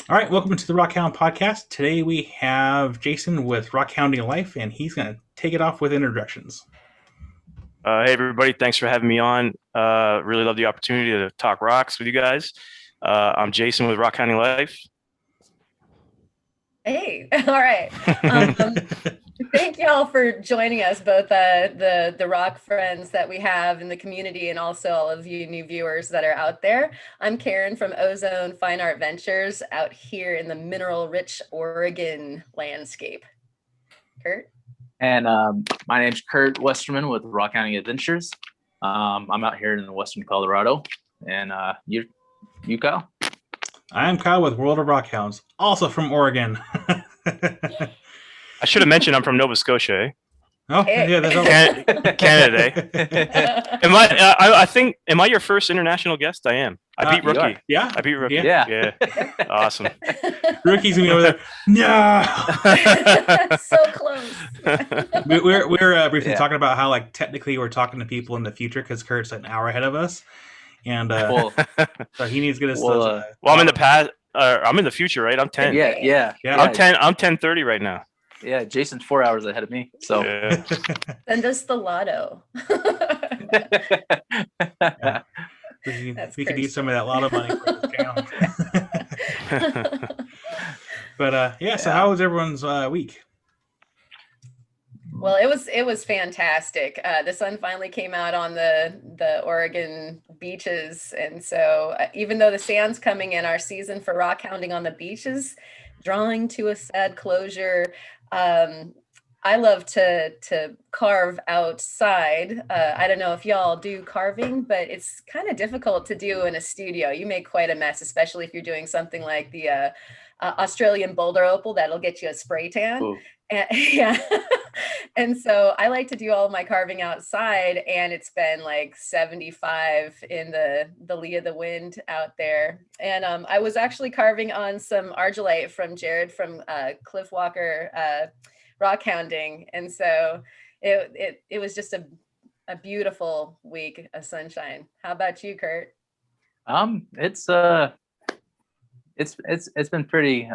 All right, welcome to the Rockhound Podcast. Today we have Jason with Rockhounding Life, and he's going to take it off with introductions. Hey, everybody. Thanks for having me on. Really love the opportunity to talk rocks with you guys. I'm Jason with Rockhounding Life. Hey, all right. Thank y'all for joining us, both the rock friends that we have in the community and also all of you new viewers that are out there. I'm Karen from Ozone Fine Art Ventures out here in the mineral-rich Oregon landscape. Kurt? And my name's Kurt Westerman with Rock.Hounding.Adventures. I'm out here in western Colorado. And you Kyle? I'm Kyle with World of Rockhounds, also from Oregon. I should have mentioned I'm from Nova Scotia. Oh, Hey. yeah, that's Canada. Am I your first international guest? I am. I beat Rookie. Yeah, I beat Rookie. Yeah. Awesome. Rookie's gonna be over there. No. So close. We're briefly Yeah. talking about how, like, technically we're talking to people in the future because Kurt's an hour ahead of us, and Well, so he needs to get us. well, I'm in the past. I'm in the future, right? I'm 10. yeah. Yeah. I'm 10:30 right now. Yeah, Jason's 4 hours ahead of me. So Yeah. Send us the lotto. we That's could crazy. use some of that lotto money for this channel. But yeah, so how was everyone's week? Well, it was fantastic. The sun finally came out on the Oregon beaches, and so even though the sand's coming in, our season for rock hounding on the beaches drawing to a sad closure. I love to carve outside. I don't know if y'all do carving, but it's kind of difficult to do in a studio. You make quite a mess, especially if you're doing something like the Australian boulder opal that'll get you a spray tan. Ooh. And, yeah. And so I like to do all of my carving outside, and it's been like 75 in the lee of the wind out there. And I was actually carving on some argillite from Jared from Cliff Walker Rockhounding. And so it was just a beautiful week of sunshine. How about you, Kurt? it's been pretty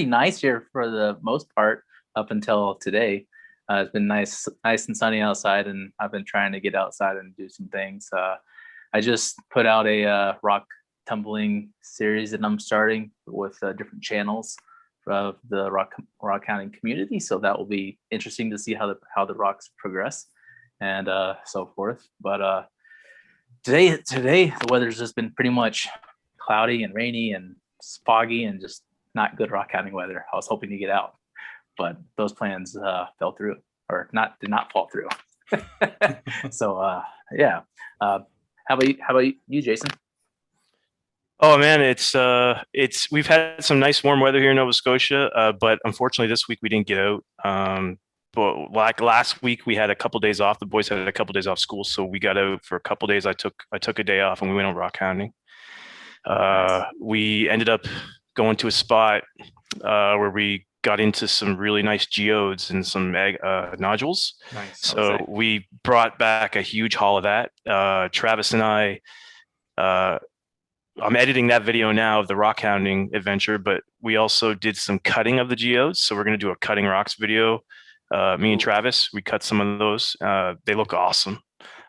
nice here for the most part up until today. It's been nice and sunny outside, and I've been trying to get outside and do some things. I just put out a rock tumbling series that I'm starting with different channels of the rock hounding community, so that will be interesting to see how the rocks progress and so forth. But today the weather's just been pretty much cloudy and rainy and foggy and just not good rock hounding weather. I was hoping to get out, but those plans fell through, or did not fall through. So yeah. How about you, Jason? Oh man, it's we've had some nice warm weather here in Nova Scotia, but unfortunately this week we didn't get out. But like last week we had a couple days off. The boys had a couple days off school, so we got out for a couple days. I took a day off and we went on rock hounding. We ended up going to a spot where we got into some really nice geodes and some nodules. Nice. So we brought back a huge haul of that. Travis and I. I'm editing that video now of the rock hounding adventure, but we also did some cutting of the geodes. So we're going to do a cutting rocks video. Me and Travis, we cut some of those. They look awesome.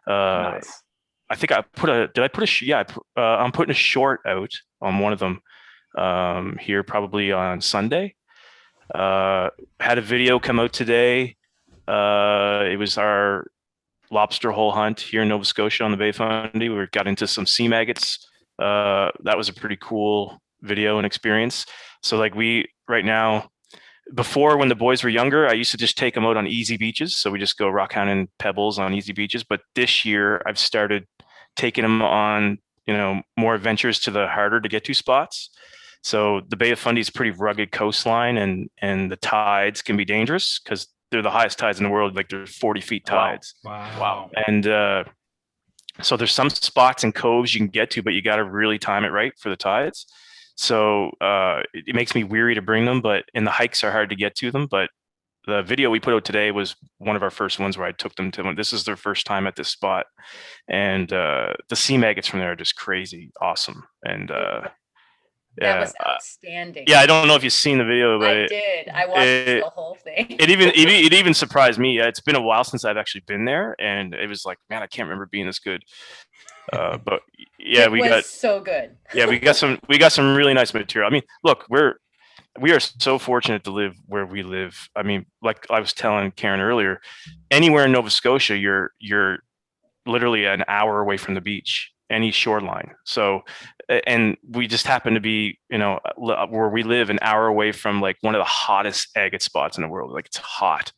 Nice. I think I'm putting a short out on one of them here probably on Sunday. Had a video come out today. It was our lobster hole hunt here in Nova Scotia on the Bay Fundy. We got into some sea maggots. That was a pretty cool video and experience. So like right now, before when the boys were younger, I used to just take them out on easy beaches. So we just go rock hounding pebbles on easy beaches. But this year I've started taking them on, more adventures to the harder to get to spots. So the Bay of Fundy is a pretty rugged coastline, and the tides can be dangerous because they're the highest tides in the world. Like there's 40 feet tides. Wow. And, so there's some spots and coves you can get to, but you got to really time it right for the tides. So it makes me weary to bring them, but the hikes are hard to get to them. But the video we put out today was one of our first ones where I took them to. This is their first time at this spot, and the sea maggots from there are just crazy, awesome. And That was outstanding. Yeah, I don't know if you've seen the video, but I did. I watched the whole thing. it even surprised me. It's been a while since I've actually been there, and it was like, man, I can't remember being this good. But yeah, it was so good. Yeah, we got some really nice material. I mean, look, we are so fortunate to live where we live. I mean, like I was telling Karen earlier, anywhere in Nova Scotia, you're literally an hour away from the beach, any shoreline. So, and we just happen to be, where we live, an hour away from like one of the hottest agate spots in the world. Like it's hot.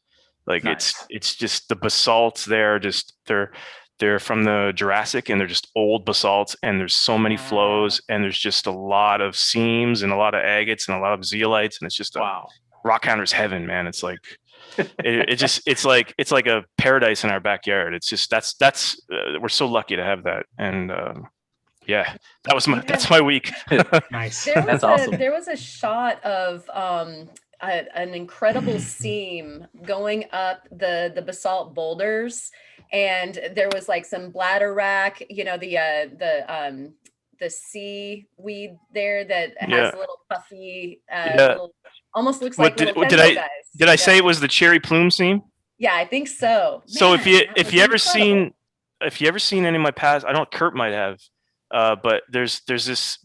Like Nice. it's just the basalts there. Just they're from the Jurassic, and they're just old basalts, and there's so many flows, and there's just a lot of seams and a lot of agates and a lot of zeolites, and it's just a rockhounder's heaven, man. It's like it's like a paradise in our backyard. It's just that's we're so lucky to have that. And yeah, that's my week. Nice. That's awesome. There was a shot of an incredible seam going up the basalt boulders, and there was like some bladderwrack, the seaweed there that has a little puffy, little, almost looks like little guys. Did I say it was the cherry plume seam? Yeah, I think so. So Man, if you ever seen any of my past, I don't, Kurt might have, but there's this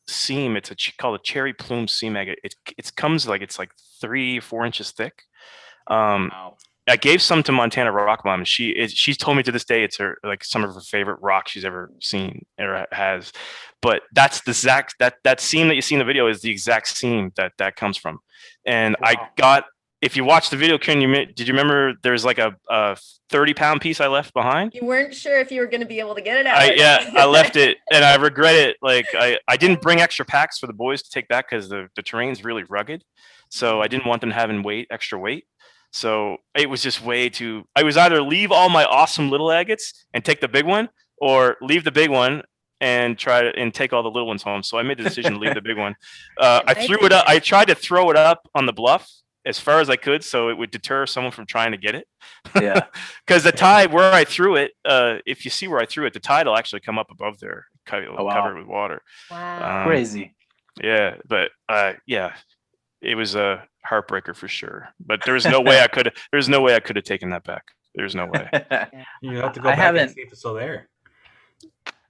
seam. It's called a cherry plume seam agate. It comes like, it's like 3-4 inches thick. I gave some to Montana Rock Mom, and she's told me to this day it's some of her favorite rock she's ever seen or has. But that's the exact that seam that you see in the video is the exact seam that comes from. And I got, if you watch the video, did you remember there's like a 30-pound piece I left behind? You weren't sure if you were going to be able to get it out. I left it, and I regret it. Like I didn't bring extra packs for the boys to take back because the terrain's really rugged. So I didn't want them having extra weight. So it was just way too, I was either leave all my awesome little agates and take the big one, or leave the big one and take all the little ones home. So I made the decision to leave the big one. I threw it up. I tried to throw it up on the bluff as far as I could, so it would deter someone from trying to get it. Yeah. Because the tide where I threw it, if you see where I threw it, the tide will actually come up above there, cover it with water. Wow. Crazy. Yeah, but yeah, it was a heartbreaker for sure. But there's no way I could have taken that back. There's no way. You have to go back and see if it's still there.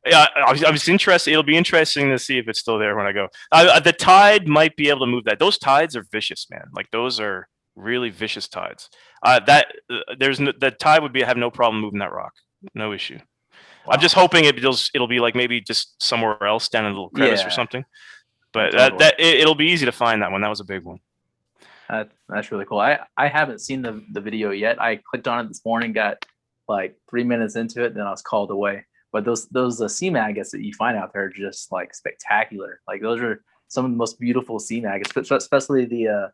Yeah, I was interested. It'll be interesting to see if it's still there when I go. The tide might be able to move that. Those tides are vicious, man. Like those are really vicious tides. The tide would have no problem moving that rock. No issue. Wow. I'm just hoping it'll be like maybe just somewhere else down in a little crevice or something. But it'll be easy to find that one. That was a big one. That's really cool. I haven't seen the video yet. I clicked on it this morning, got like 3 minutes into it, then I was called away. But those seam agates that you find out there are just like spectacular. Like those are some of the most beautiful seam agates, especially the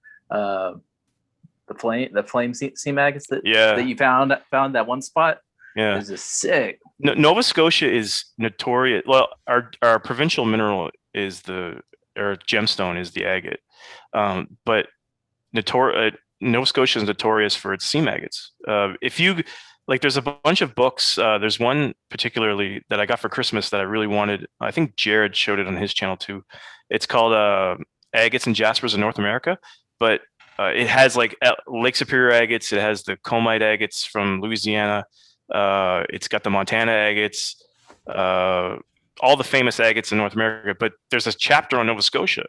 flame seam agates that you found that one spot. Yeah, it's just sick. Nova Scotia is notorious. Well, our provincial mineral is gemstone is the agate, but Nova Scotia is notorious for its seam agates. If you like, there's a bunch of books. There's one particularly that I got for Christmas that I really wanted. I think Jared showed it on his channel too. It's called Agates and Jaspers in North America, but it has like Lake Superior agates. It has the Comite agates from Louisiana. It's got the Montana agates, all the famous agates in North America. But there's a chapter on Nova Scotia.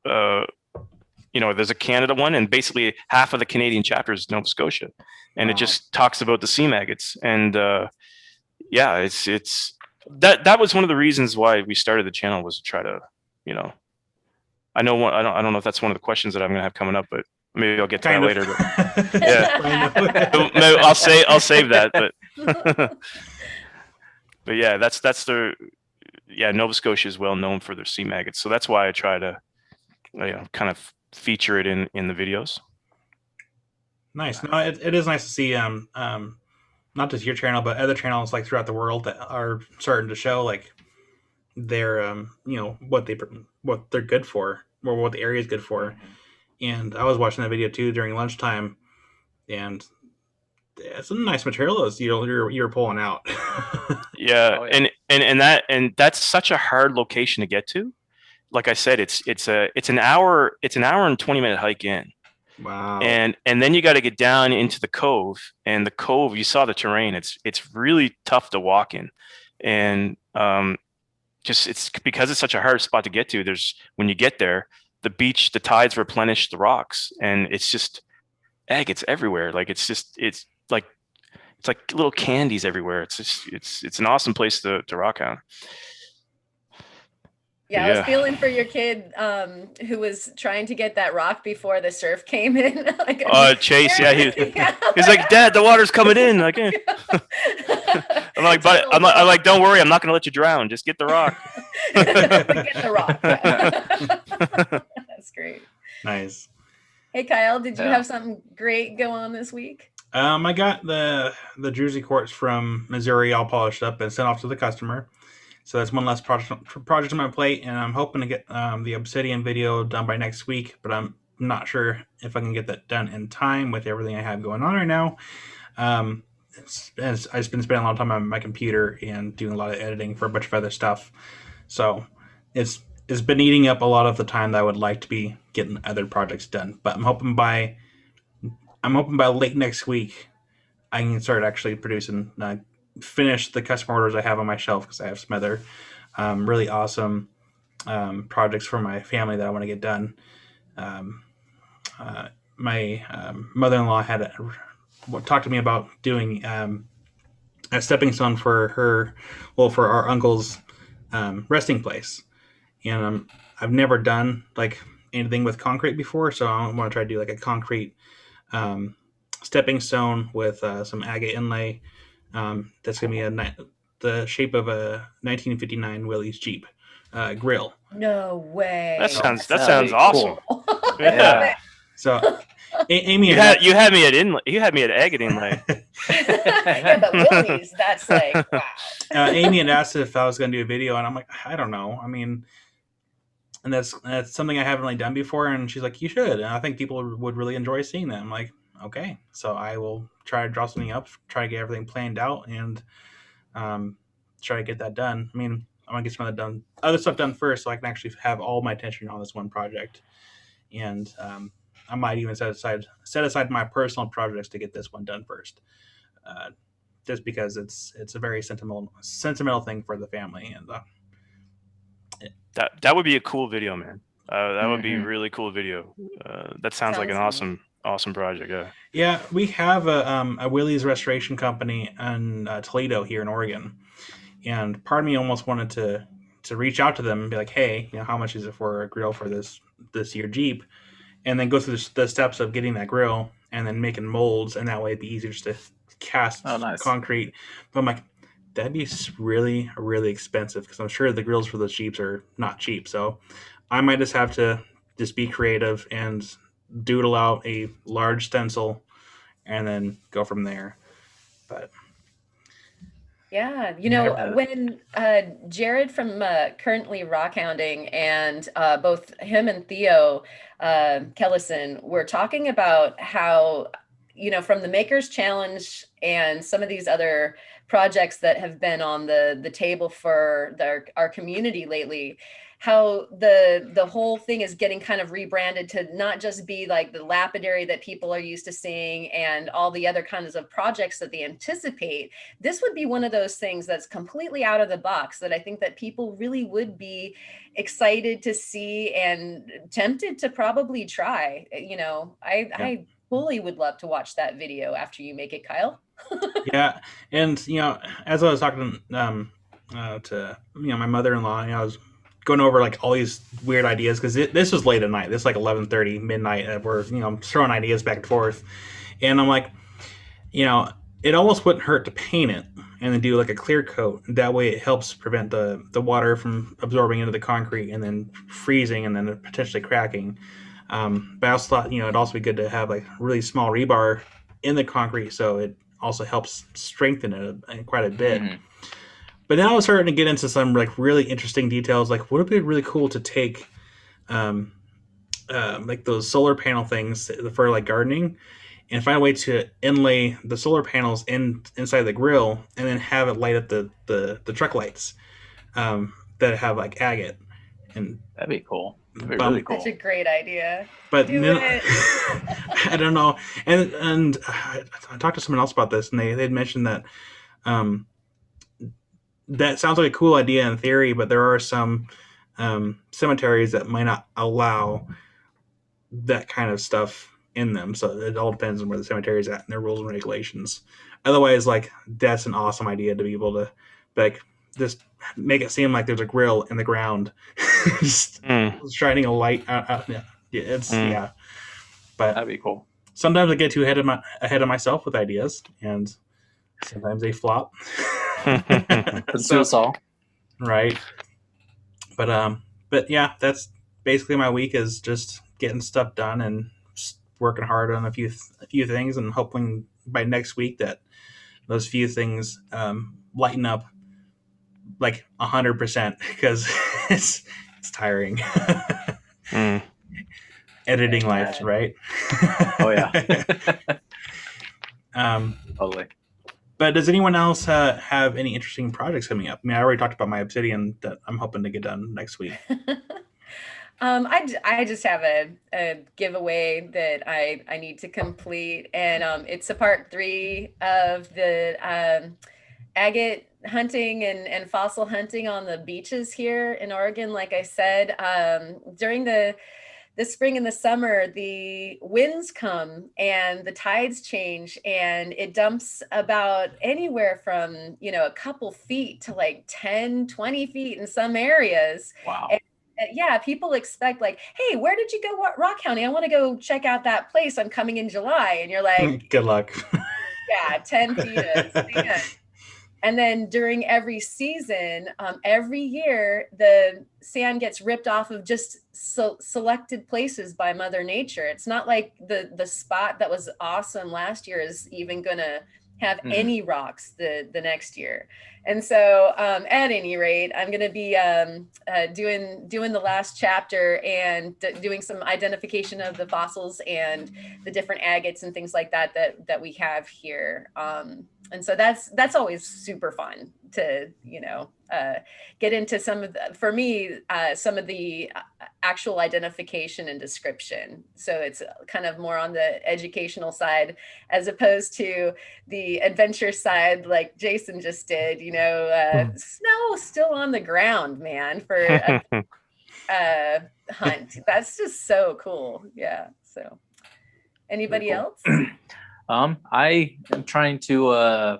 There's a Canada one, and basically half of the Canadian chapter is Nova Scotia, and it just talks about the seam agates. And it's that was one of the reasons why we started the channel, was to try to, I don't know if that's one of the questions that I'm going to have coming up, but maybe I'll get to that later. But, yeah, maybe I'll save that. But but yeah, that's Nova Scotia is well known for their seam agates, so that's why I try to kind of feature it in the videos. Nice. No, it is nice to see not just your channel, but other channels like throughout the world that are starting to show like their what they're good for, or what the area is good for. And I was watching that video too during lunchtime, and it's some nice material those you're pulling out. Yeah. And that's such a hard location to get to. like I said, it's an hour and 20-minute hike in. Wow. And then you got to get down into the cove, and the cove, you saw the terrain. It's really tough to walk in, and just it's because it's such a hard spot to get to. When you get there, the beach, the tides replenish the rocks, and it's just egg. It's everywhere. Like it's like little candies everywhere. It's an awesome place to rock hound. Yeah, I was feeling for your kid who was trying to get that rock before the surf came in. Like, Chase, yeah, he's like, Dad, the water's coming in. Like, I'm like, but I'm like, don't worry, I'm not gonna let you drown. Just get the rock. Get the rock. That's great. Nice. Hey, Kyle, did you have something great go on this week? I got the Jersey quartz from Missouri all polished up and sent off to the customer. So that's one less project on my plate, and I'm hoping to get the Obsidian video done by next week, but I'm not sure if I can get that done in time with everything I have going on right now. As I've been spending a lot of time on my computer and doing a lot of editing for a bunch of other stuff. So it's been eating up a lot of the time that I would like to be getting other projects done. But I'm hoping by late next week I can start actually producing finish the custom orders I have on my shelf, because I have some other really awesome projects for my family that I want to get done. My mother-in-law had talked to me about doing a stepping stone for our uncle's resting place, and I've never done like anything with concrete before, so I want to try to do like a concrete stepping stone with some agate inlay. That's gonna be the shape of a 1959 Willys Jeep grill. No way. That sounds awesome. Cool. Yeah. So, Amy, you had me at inlay. You had me at agate inlay. Yeah, but Willys, that's like wow. Amy had asked if I was gonna do a video, and I'm like, I don't know. I mean, and that's something I haven't really done before. And she's like, you should. And I think people would really enjoy seeing that. I'm like, okay, so I will try to draw something up, try to get everything planned out, and try to get that done. I mean, I want to get some other stuff done first, so I can actually have all my attention on this one project. And I might even set aside my personal projects to get this one done first, just because it's a very sentimental thing for the family. And that would be a cool video, man. That would be a really cool video. That sounds like an awesome project. Yeah, we have a Willys restoration company in Toledo here in Oregon, and part of me almost wanted to reach out to them and be like, hey, how much is it for a grill for this year Jeep, and then go through the steps of getting that grill and then making molds, and that way it'd be easier just to cast concrete. But I'm like, that'd be really, really expensive, because I'm sure the grills for those Jeeps are not cheap. So I might just have to be creative and doodle out a large stencil and then go from there. But yeah, when Jared from currently Rockhounding and both him and Theo Kellison were talking about how, from the Makers Challenge and some of these other projects that have been on the table for our community lately, how the whole thing is getting kind of rebranded to not just be like the lapidary that people are used to seeing and all the other kinds of projects that they anticipate. This would be one of those things that's completely out of the box that I think that people really would be excited to see and tempted to probably try. I fully would love to watch that video after you make it, Kyle. Yeah, and as I was talking to my mother-in-law, I was going over like all these weird ideas, because this was late at night. This is like 11:30 midnight. We're throwing ideas back and forth, and I'm like, it almost wouldn't hurt to paint it and then do like a clear coat. That way it helps prevent the water from absorbing into the concrete and then freezing and then potentially cracking. But I also thought it'd also be good to have like really small rebar in the concrete, so it also helps strengthen it quite a bit. But now I was starting to get into some like really interesting details. Like, would it be really cool to take like those solar panel things for like gardening, and find a way to inlay the solar panels inside the grill, and then have it light up the truck lights that have like agate, and That'd be cool. That'd be Bum- really cool. Such a great idea. but Do it. I don't know. And I talked to someone else about this, and they'd mentioned that that sounds like a cool idea in theory, but there are some cemeteries that might not allow that kind of stuff in them. So it all depends on where the cemetery is at and their rules and regulations. Otherwise, like, that's an awesome idea to be able to, like, just make it seem like there's a grill in the ground, just shining a light out. Yeah, yeah. But That'd be cool. sometimes I get too ahead of myself with ideas, and sometimes they flop. Let's do us all. Right. But yeah, that's basically my week, is just getting stuff done and just working hard on a few things, and hoping by next week that those few things lighten up like 100%, because it's tiring. Editing life, right? Oh yeah. Totally. But does anyone else have any interesting projects coming up? I mean, I already talked about my Obsidian that I'm hoping to get done next week. I just have a giveaway that I need to complete, and it's a part 3 of the agate hunting and fossil hunting on the beaches here in Oregon. Like I said, during the spring and the summer, the winds come and the tides change, and it dumps about anywhere from, a couple feet to like 10, 20 feet in some areas. Wow. And, yeah, people expect like, hey, where did you go rock hounding? I want to go check out that place. I'm coming in July. And you're like, good luck. Yeah, 10 feet is sand. And then during every season, every year, the sand gets ripped off of just selected places by Mother Nature. It's not like the spot that was awesome last year is even going to have any rocks the next year. And so at any rate, I'm going to be doing the last chapter and doing some identification of the fossils and the different agates and things like that we have here. And so that's always super fun to, get into some of the actual identification and description. So it's kind of more on the educational side as opposed to the adventure side, like Jason just did, snow still on the ground, man, for a hunt. That's just so cool. Yeah. So anybody else? I am trying to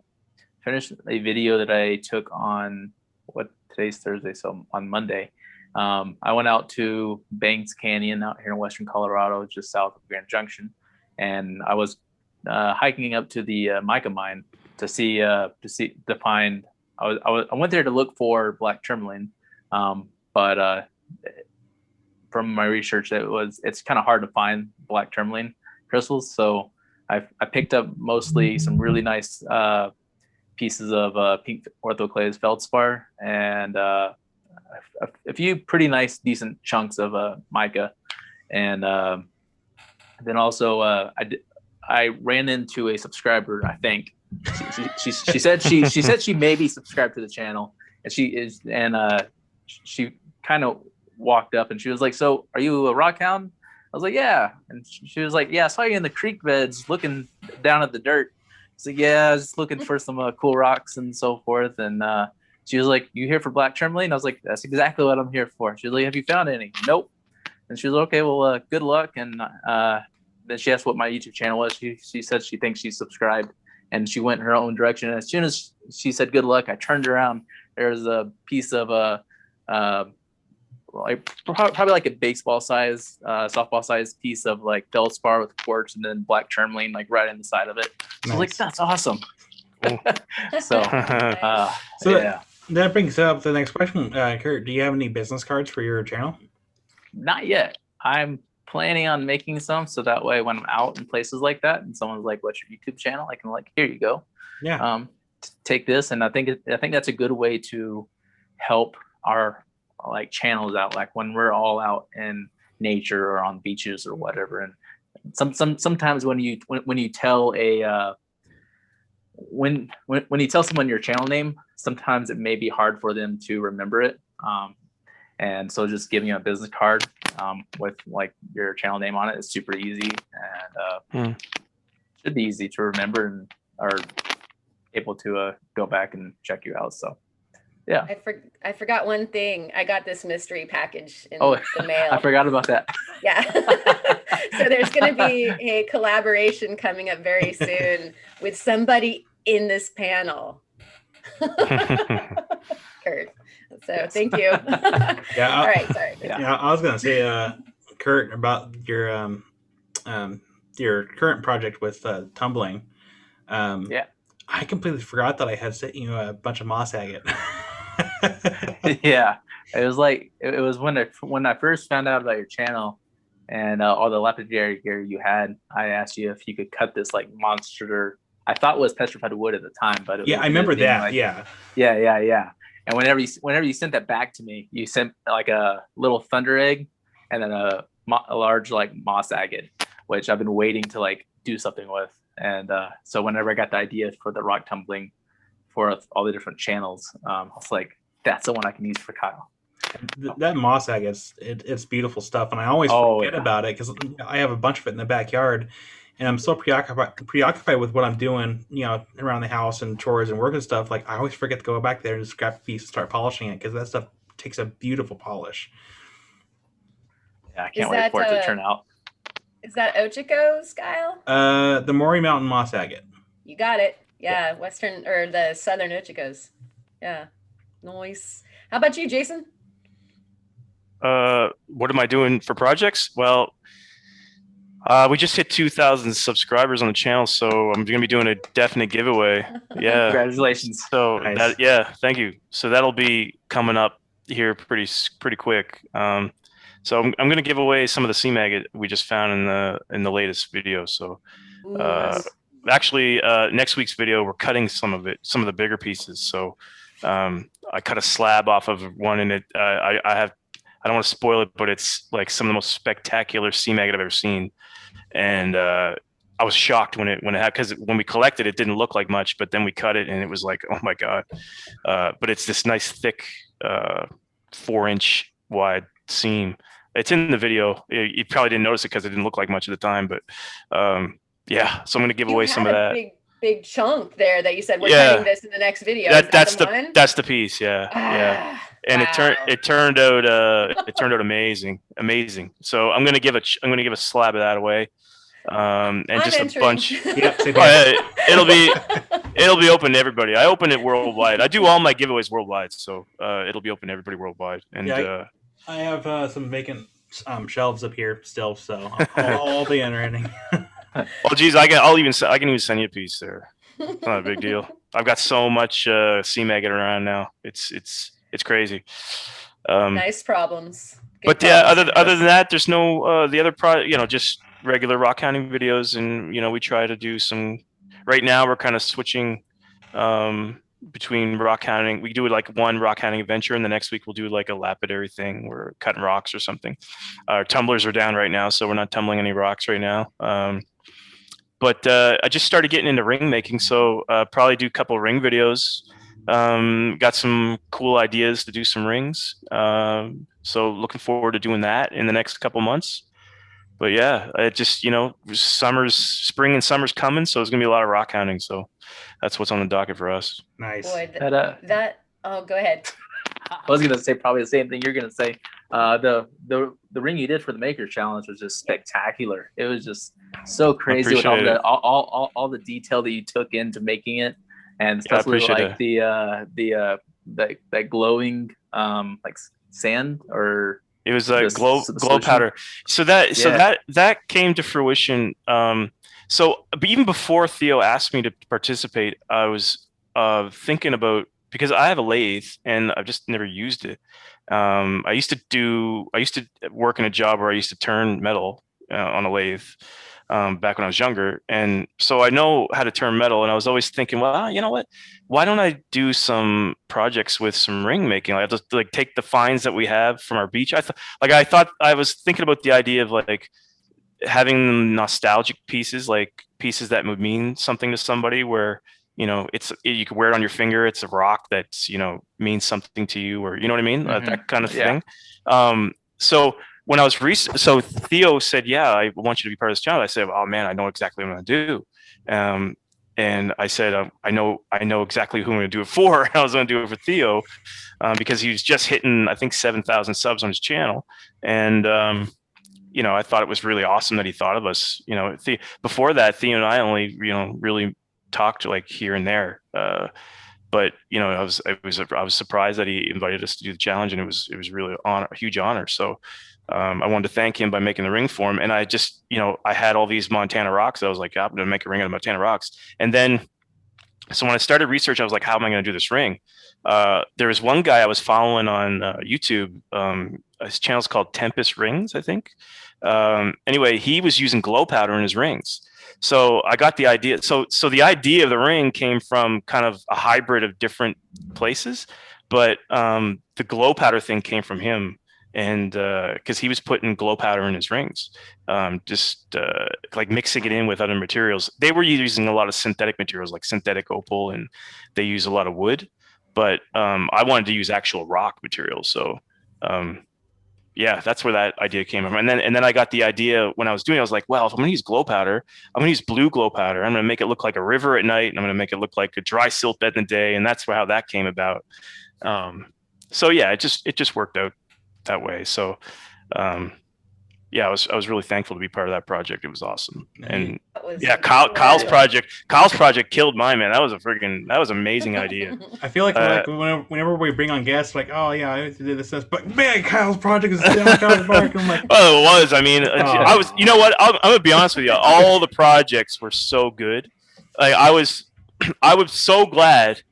finish a video that I took on today's Thursday, so on Monday. I went out to Banks Canyon out here in western Colorado, just south of Grand Junction, and I was hiking up to the mica mine I went there to look for black tourmaline, but from my research, it's kind of hard to find black tourmaline crystals, so I picked up mostly some really nice pieces of pink orthoclase feldspar and a few pretty nice, decent chunks of mica. And then also I ran into a subscriber. I think she said she may be subscribed to the channel, and she is. And she kind of walked up and she was like, "So, are you a rock hound?" I was like, "Yeah." And she was like, "Yeah, I saw you in the creek beds looking down at the dirt." I was like, "Yeah, I was just looking for some cool rocks and so forth." And she was like, "You here for black tourmaline?" I was like, "That's exactly what I'm here for." She was like, "Have you found any?" Nope. And she was like, "Okay, well, good luck." And then she asked what my YouTube channel was. She said she thinks she's subscribed, and she went in her own direction. And as soon as she said good luck, I turned around. There was a piece of like probably like a baseball size, softball size piece of like feldspar with quartz and then black tourmaline like right in the side of it. Nice. I was like, "That's awesome." So yeah. That brings up the next question, Kurt. Do you have any business cards for your channel? Not yet. I'm planning on making some, so that way when I'm out in places like that and someone's like, "What's your YouTube channel?" I can like, "Here you go." Yeah. Take this, and I think that's a good way to help our like channels out, like when we're all out in nature or on beaches or whatever. And sometimes when you tell when you tell someone your channel name, sometimes it may be hard for them to remember it. And so just giving you a business card with like your channel name on it is super easy, and should be easy to remember and are able to go back and check you out. So yeah. I forgot one thing. I got this mystery package in Oh, the mail. I forgot about that. Yeah. So there's going to be a collaboration coming up very soon with somebody in this panel. Kurt. So Yes. thank you. Yeah. All right. Sorry. Yeah, I was gonna say, Kurt, about your current project with tumbling. Yeah. I completely forgot that I had sent you a bunch of moss agate. Yeah, it was like it was when I first found out about your channel and all the lapidary gear you had. I asked you if you could cut this like monster. I thought it was petrified wood at the time, but it Yeah, was I remember that. like, yeah. And whenever you sent that back to me, you sent like a little thunder egg and then a large like moss agate, which I've been waiting to like do something with. And so whenever I got the idea for the rock tumbling for all the different channels, I was like, that's the one I can use for Kyle. That moss agate, it's beautiful stuff, and I always forget about it because I have a bunch of it in the backyard, and I'm so preoccupied with what I'm doing, around the house and chores and work and stuff. Like I always forget to go back there and just grab a piece and start polishing it because that stuff takes a beautiful polish. Yeah, I can't wait for it to turn out. Is that Ochiko's, Kyle? The Maury Mountain moss agate. You got it. Yeah, western or the southern Ochikos. Yeah, nice. How about you, Jason? What am I doing for projects? Well, we just hit 2,000 subscribers on the channel, so I'm going to be doing a definite giveaway. Yeah. Congratulations. So Nice. thank you. So that'll be coming up here pretty quick. So I'm going to give away some of the sea maggot we just found in the latest video. So actually next week's video we're cutting some of the bigger pieces. So I cut a slab off of one, and I don't want to spoil it, but it's like some of the most spectacular sea maggot I've ever seen. And I was shocked when it had, because when we collected it didn't look like much, but then we cut it and it was like, oh my God. But it's this nice thick 4-inch wide seam. It's in the video. You probably didn't notice it because it didn't look like much at the time, but yeah. So I'm going to give away some of that. Big chunk there that you said we're cutting this in the next video. That's the piece. Yeah. And wow. it turned out amazing. So I'm gonna give a slab of that away, and I'm just entering. A bunch. It'll be open to everybody. I open it worldwide. I do all my giveaways worldwide, so it'll be open to everybody worldwide. And I have some vacant shelves up here still, so I'll be entering. Well, geez, I can even send you a piece there. It's not a big deal. I've got so much sea maggot around now. It's crazy. Nice problems. Good problems. Other than that, there's no the other just regular rock hounding videos, and we try to do some. Right now, we're kind of switching between rock hounding. We do like one rock hounding adventure, and the next week we'll do like a lapidary thing. We're cutting rocks or something. Our tumblers are down right now, so we're not tumbling any rocks right now. But I just started getting into ring making, so probably do a couple ring videos. Got some cool ideas to do some rings. So looking forward to doing that in the next couple months. But yeah, it just, spring and summer's coming, so there's gonna be a lot of rock hounding. So that's what's on the docket for us. Nice. Boy, go ahead. I was gonna say probably the same thing you're gonna say. The ring you did for the Maker Challenge was just spectacular. It was just so crazy with all the detail that you took into making it, and especially like that glowing like sand, or it was like glow powder. So that came to fruition. But even before Theo asked me to participate, I was thinking about, because I have a lathe and I've just never used it. I used to work in a job where I used to turn metal on a lathe back when I was younger, and so I know how to turn metal. And I was always thinking, well, you know what? Why don't I do some projects with some ring making? Like, I just like take the finds that we have from our beach. I was thinking about the idea of like having nostalgic pieces, like pieces that would mean something to somebody, where you can wear it on your finger. It's a rock that's, means something to you, or, you know what I mean? That kind of Yeah. thing. So when I was so Theo said, yeah, I want you to be part of this channel. I said, oh man, I know exactly what I'm going to do. And I said, I know exactly who I'm going to do it for. I was going to do it for Theo, because he was just hitting, I think, 7,000 subs on his channel. And, I thought it was really awesome that he thought of us. Before that, Theo and I only, really talked like here and there. But I was surprised that he invited us to do the challenge, and it was really a huge honor. So I wanted to thank him by making the ring for him. And I just, I had all these Montana rocks. I was like, I'm going to make a ring out of Montana rocks. And then, so when I started research, I was like, how am I going to do this ring? There was one guy I was following on YouTube. His channel's called Tempest Rings, I think. Anyway, he was using glow powder in his rings. So I got the idea. So the idea of the ring came from kind of a hybrid of different places, but the glow powder thing came from him. And because he was putting glow powder in his rings, just like mixing it in with other materials. They were using a lot of synthetic materials, like synthetic opal, and they use a lot of wood. But I wanted to use actual rock materials. So yeah, that's where that idea came from. And then I got the idea when I was doing it. I was like, well, if I'm going to use glow powder, I'm going to use blue glow powder. I'm going to make it look like a river at night, and I'm going to make it look like a dry silt bed in the day. And that's how that came about. So yeah, it just worked out that way. So yeah, I was really thankful to be part of that project. It was awesome. And yeah, Kyle's project killed mine, man. That was an amazing idea. I feel like whenever we bring on guests, like, oh yeah, I did this, but man, Kyle's project is still Kyle's project. I'm like, oh, it was. I mean, I was. You know what? I'm gonna be honest with you. All the projects were so good. Like I was so glad.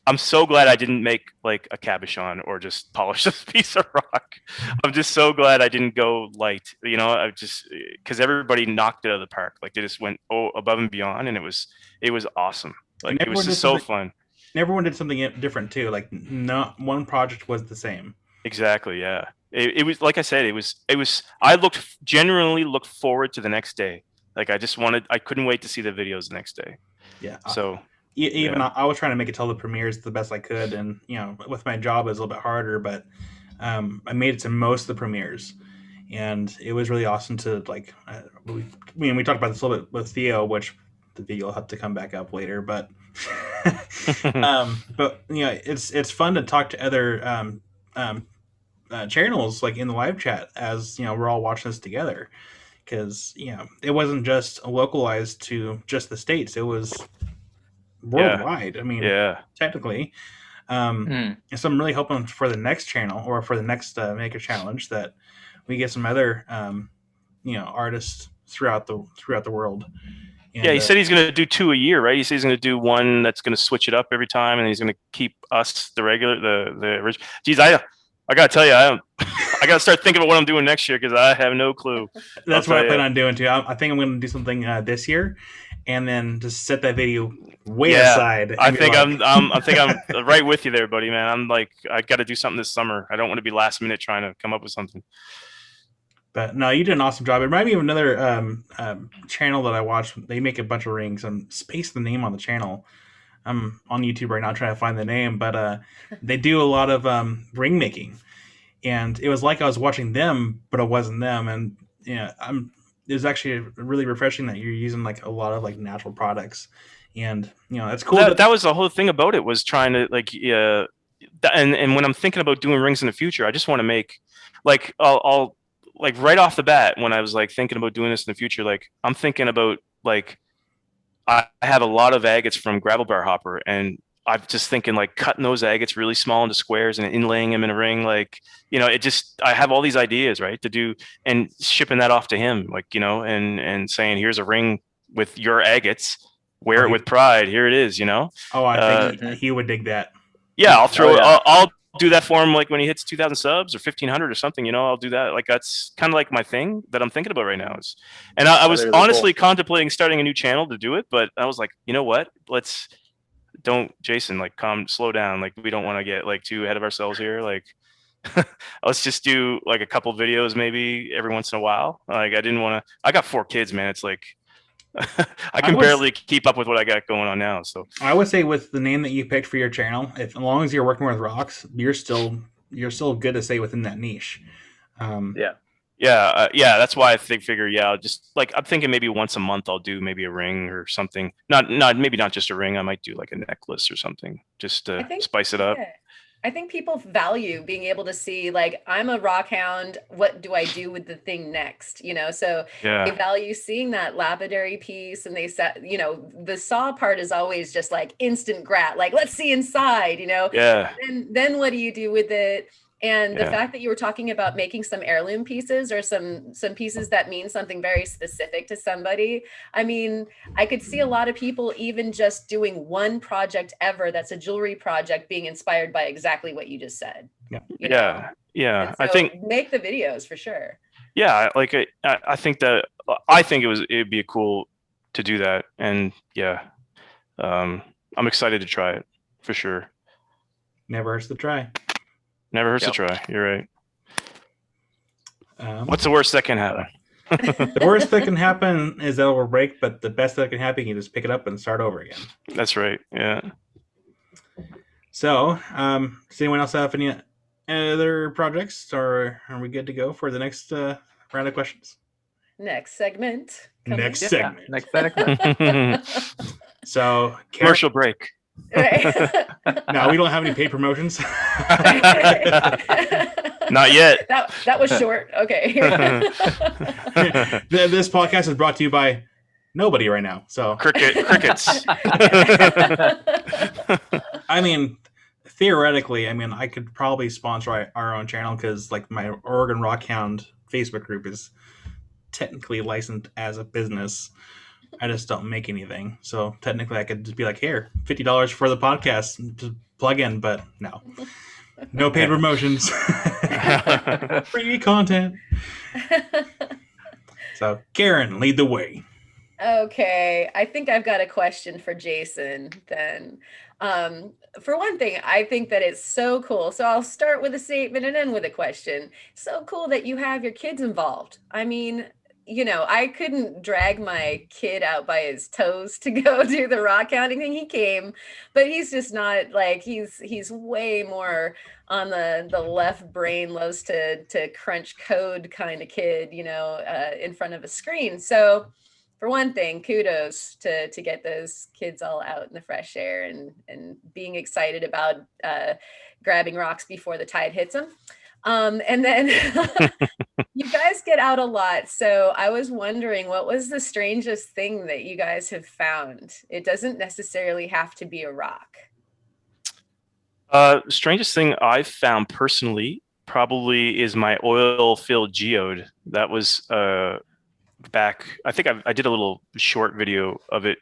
I'm so glad I didn't make like a cabochon or just polish a piece of rock. I'm just so glad I didn't go light. I just, because everybody knocked it out of the park. Like they just went above and beyond, and it was awesome. Like it was just so fun. And everyone did something different too. Like not one project was the same. Exactly. Yeah. It was like I said. It was. I genuinely looked forward to the next day. Like I couldn't wait to see the videos the next day. Yeah. So. I was trying to make it till the premieres the best I could, and with my job it was a little bit harder, but I made it to most of the premieres, and it was really awesome to like. We talked about this a little bit with Theo, which the video will have to come back up later, but but it's fun to talk to other channels like in the live chat as we're all watching this together, because it wasn't just localized to just the States, it was worldwide. I mean, technically. And so I'm really hoping for the next channel or for the next Maker Challenge that we get some other artists throughout the world. And, he said he's going to do 2 a year, right? He said he's going to do one that's going to switch it up every time, and he's going to keep us the original. Geez, I gotta tell you, I gotta start thinking about what I'm doing next year, because I have no clue. That's what I plan on doing too. I think I'm going to do something this year, and then just set that video way aside. I think I'm right with you there, buddy, man. I'm like, I got to do something this summer. I don't want to be last minute trying to come up with something. But no, you did an awesome job. It reminded me of another channel that I watched. They make a bunch of rings. I'm spacing the name on the channel. I'm on YouTube right now trying to find the name, but they do a lot of ring making, and it was like I was watching them, but it wasn't them. And it was actually really refreshing that you're using like a lot of like natural products, and it's cool. That was the whole thing about it, was trying to like and when I'm thinking about doing rings in the future, I just want to make like I'll like right off the bat, when I was like thinking about doing this in the future, like I'm thinking about like I have a lot of agates from gravel bar hopper, and I'm just thinking like cutting those agates really small into squares and inlaying them in a ring. Like, I have all these ideas, right, to do, and shipping that off to him, like, and saying, here's a ring with your agates, wear it with pride. Here it is, Oh, I think he would dig that. Yeah. I'll throw it. I'll do that for him. Like when he hits 2,000 subs or 1,500 or something, I'll do that. Like, that's kind of like my thing that I'm thinking about right now and I was honestly contemplating starting a new channel to do it, but I was like, you know what, Jason, like slow down. Like, we don't want to get like too ahead of ourselves here. Like, let's just do like a couple videos maybe every once in a while. Like, I got 4 kids, man. It's like, I can would- barely keep up with what I got going on now. So I would say with the name that you picked for your channel, if as long as you're working with rocks, you're still good to stay within that niche. Yeah. yeah, that's why I figure, I'll just like, I'm thinking maybe once a month I'll do maybe a ring or something. Maybe not just a ring. I might do like a necklace or something just to spice it up. Yeah. I think people value being able to see, like, I'm a rock hound. What do I do with the thing next? So they value seeing that lapidary piece, and they said, the saw part is always just like instant grat, like, let's see inside, Yeah. And then what do you do with it? And the fact that you were talking about making some heirloom pieces or some pieces that mean something very specific to somebody. I mean, I could see a lot of people even just doing one project ever that's a jewelry project being inspired by exactly what you just said. Yeah. So I think make the videos for sure. Yeah, like I think it'd be cool to do that, and I'm excited to try it for sure. Never hurts to try. Never hurts to try. You're right. What's the worst that can happen? The worst that can happen is that it will break, but the best that can happen, you just pick it up and start over again. That's right. Yeah. So, does anyone else have any other projects, or are we good to go for the next round of questions? Next segment. Next segment. Next segment. So, commercial break. Right. No, we don't have any paid promotions. Not yet. That was short. Okay. This podcast is brought to you by nobody right now. So crickets. I mean, theoretically, I could probably sponsor our own channel because, like, my Oregon Rockhound Facebook group is technically licensed as a business. I just don't make anything. So technically I could just be like, here, $50 for the podcast to plug in, but no paid promotions. Free content. So Karen, lead the way. Okay. I think I've got a question for Jason then. For one thing, I think that it's so cool. So I'll start with a statement and end with a question. So cool that you have your kids involved. I mean, I couldn't drag my kid out by his toes to go do the rock hounding thing. He came, but he's just not like, he's way more on the left brain, loves to crunch code kind of kid, in front of a screen. So for one thing, kudos to get those kids all out in the fresh air and being excited about grabbing rocks before the tide hits them. And then you guys get out a lot. So I was wondering, what was the strangest thing that you guys have found? It doesn't necessarily have to be a rock. Strangest thing I've found personally probably is my oil-filled geode. That was back. I think I did a little short video of it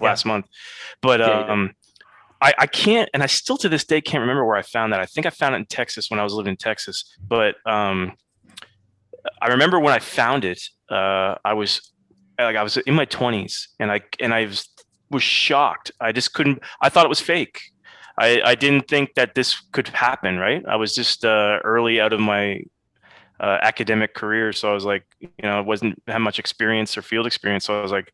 last month, but I can't, and I still to this day can't remember where I found that. I think I found it in Texas when I was living in Texas. But I remember when I found it, I was in my 20s, and I was shocked. I just couldn't. I thought it was fake. I didn't think that this could happen. Right? I was just early out of my academic career, so I was like, wasn't have much experience or field experience, so I was like,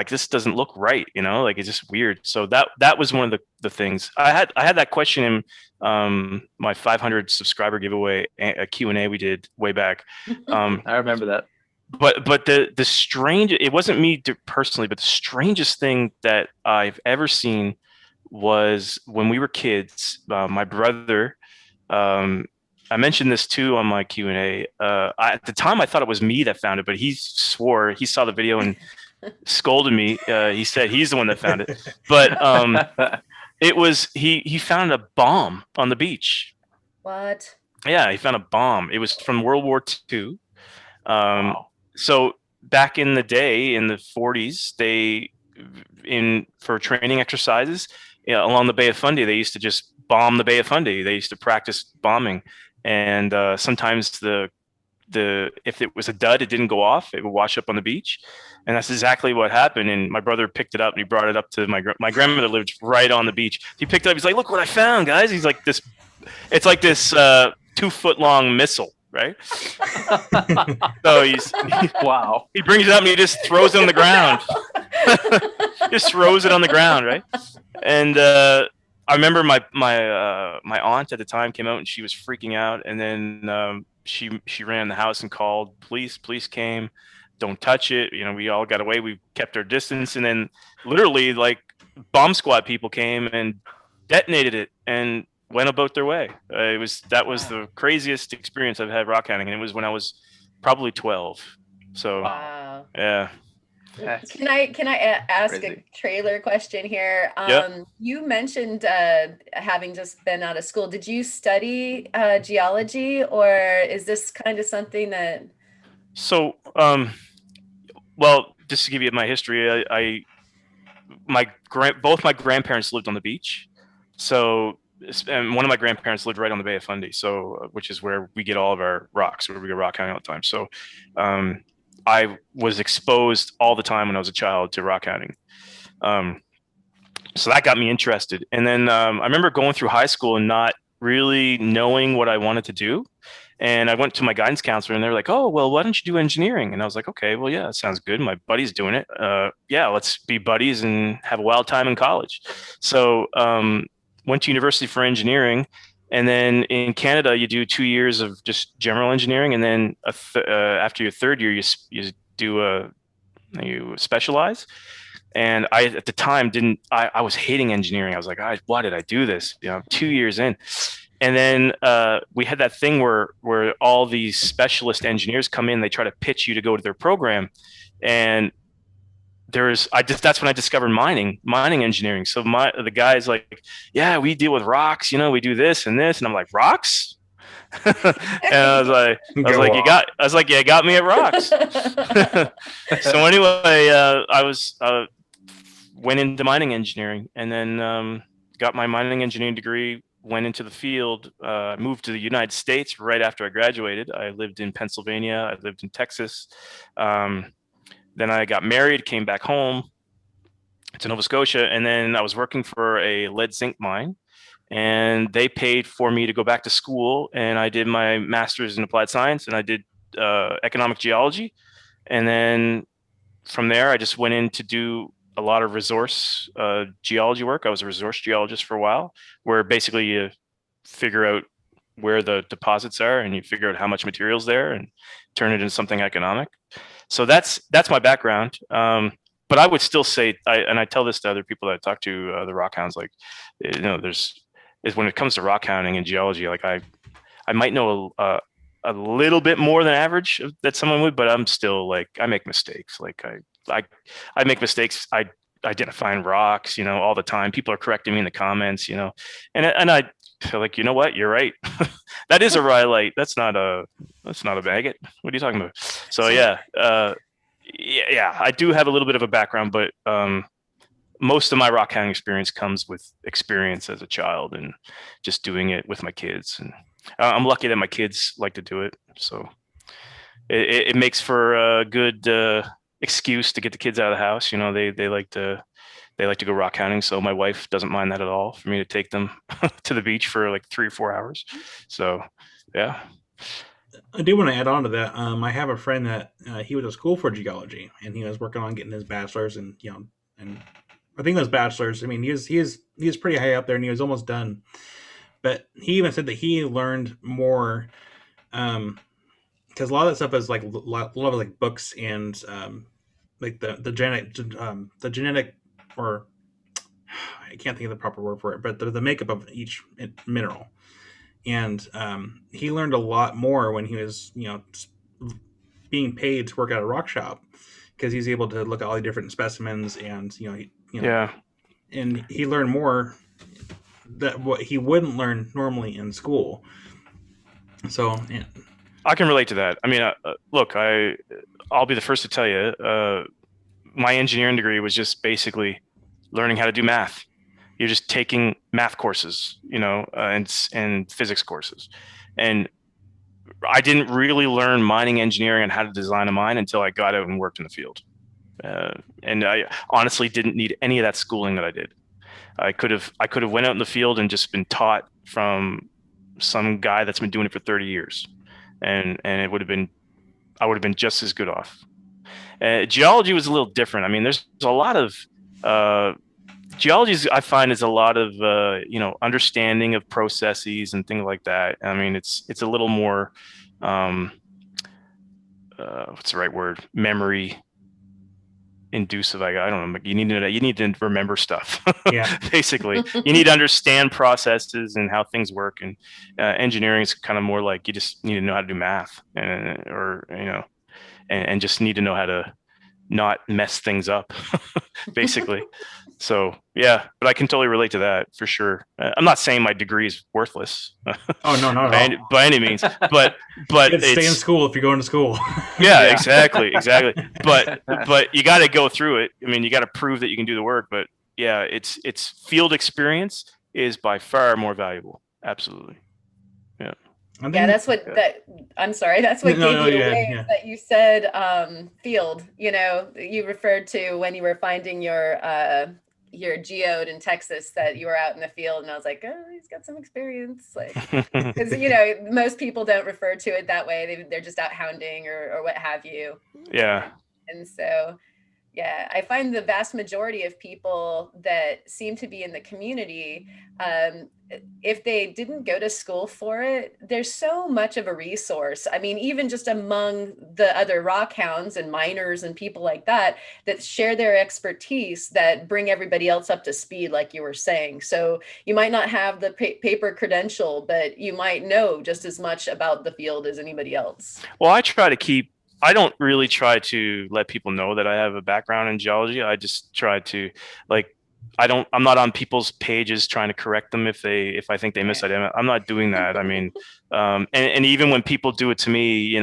this doesn't look right, like it's just weird. So that was one of the things. I had that question in my 500 subscriber giveaway, a Q&A we did way back. I remember that. But the strange, it wasn't me personally, but the strangest thing that I've ever seen was when we were kids. My brother, I mentioned this too on my Q&A. At the time, I thought it was me that found it, but he swore he saw the video and scolded me. He said he's the one that found it, but it was he found a bomb on the beach. What? Yeah, he found a bomb. It was from World War II. Wow. So back in the day, in the 40s, for training exercises along the Bay of Fundy, they used to just bomb the Bay of Fundy. They used to practice bombing. And sometimes if it was a dud, it didn't go off. It would wash up on the beach, and that's exactly what happened. And my brother picked it up and he brought it up to my grandmother lived right on the beach. He picked it up. He's like, "Look what I found, guys!" He's like, "It's like this 2-foot long missile." right? So Wow. he brings it up and he just throws it on the ground. Just throws it on the ground, right? And I remember my aunt at the time came out and she was freaking out, and then she ran in the house and called police. Police came. Don't touch it. You know, we all got away. We kept our distance, and then literally like bomb squad people came and detonated it and went about their way. That was the craziest experience I've had rock hounding, and it was when I was probably 12. So Wow. yeah. Can I ask Crazy. a trailer question here? Yep. You mentioned having just been out of school. Did you study geology, or is this kind of something that? So well, just to give you my history, both my grandparents lived on the beach. So, and one of my grandparents lived right on the Bay of Fundy, so which is where we get all of our rocks, where we go rock hounding all the time. So, I was exposed all the time when I was a child to rock hounding. So that got me interested. And then I remember going through high school and not really knowing what I wanted to do. And I went to my guidance counselor and they were like, "Oh, well, why don't you do engineering?" And I was like, "Okay, well, yeah, that sounds good. My buddy's doing it. Yeah, let's be buddies and have a wild time in college." So went to university for engineering. And then in Canada, you do 2 years of just general engineering. And then after your third year, you specialize. And I, at the time, I was hating engineering. I was like, why did I do this? You know, 2 years in. And then we had that thing where all these specialist engineers come in, they try to pitch you to go to their program. And that's when I discovered mining engineering. So the guy's like, "Yeah, we deal with rocks, you know, we do this and this." And I'm like, "Rocks?" And I was like, "Yeah, you got me at rocks." So anyway, I went into mining engineering, and then got my mining engineering degree, went into the field, moved to the United States right after I graduated. I lived in Pennsylvania. I lived in Texas. Then I got married, came back home to Nova Scotia, and then I was working for a lead zinc mine, and they paid for me to go back to school, and I did my master's in applied science, and I did economic geology. And then from there, I just went in to do a lot of resource geology work. I was a resource geologist for a while, where basically you figure out where the deposits are and you figure out how much material's there and turn it into something economic. So that's my background. But I would still say, I tell this to other people that I talk to, the rock hounds, like, you know, when it comes to rock hounding and geology, like I might know a little bit more than average that someone would, but I'm still like, I make mistakes. Like I make mistakes. I identifying rocks, you know, all the time. People are correcting me in the comments, you know, and I feel like, you know what, you're right. That is a rhyolite. That's not a maggot. What are you talking about? So yeah, I do have a little bit of a background, but most of my rock hounding experience comes with experience as a child and just doing it with my kids. And I'm lucky that my kids like to do it. So it makes for a good excuse to get the kids out of the house. You know, they like to go rock hounding. So my wife doesn't mind that at all for me to take them to the beach for like 3 or 4 hours. So yeah. I do want to add on to that. I have a friend that he was at school for geology, and he was working on getting his bachelor's, and you know, and I think those bachelor's. I mean, he was pretty high up there, and he was almost done. But he even said that he learned more, because a lot of that stuff is like a lot of like books and like the genetic, or I can't think of the proper word for it, but the makeup of each mineral. And he learned a lot more when he was, you know, being paid to work at a rock shop, because he's able to look at all the different specimens, and Yeah. and he learned more that what he wouldn't learn normally in school. So yeah. I can relate to that. I mean, look, I'll be the first to tell you, my engineering degree was just basically learning how to do math. You're just taking math courses, you know, and physics courses. And I didn't really learn mining engineering and how to design a mine until I got out and worked in the field. And I honestly didn't need any of that schooling that I did. I could have went out in the field and just been taught from some guy that's been doing it for 30 years. and it would have been, I would have been just as good off. Geology was a little different. I mean, there's a lot of geology, I find, is a lot of understanding of processes and things like that. I mean, it's a little more what's the right word? Memory inducive. I don't know. You need to remember stuff. Yeah. Basically, you need to understand processes and how things work. And engineering is kind of more like you just need to know how to do math, and just need to know how to not mess things up, basically. So yeah, but I can totally relate to that for sure. I'm not saying my degree is worthless. Oh no, not at all. By any means, but stay in school if you're going to school. Yeah, exactly. But you got to go through it. I mean, you got to prove that you can do the work. But yeah, it's field experience is by far more valuable. Absolutely. Yeah. Yeah, that's what I'm sorry. That's what gave you away yeah. that you said field. You referred to when you were finding your geode in Texas that you were out in the field, and I was like, oh, he's got some experience, like, because most people don't refer to it that way. They're just out hounding or what have you. Yeah. And so, yeah, I find the vast majority of people that seem to be in the community, if they didn't go to school for it, there's so much of a resource. I mean, even just among the other rock hounds and miners and people like that share their expertise, that bring everybody else up to speed, like you were saying. So you might not have the paper credential, but you might know just as much about the field as anybody else. Well, I don't really try to let people know that I have a background in geology. I just try to, like, I'm not on people's pages trying to correct them if I think they misidentified. I'm not doing that. I mean, and even when people do it to me,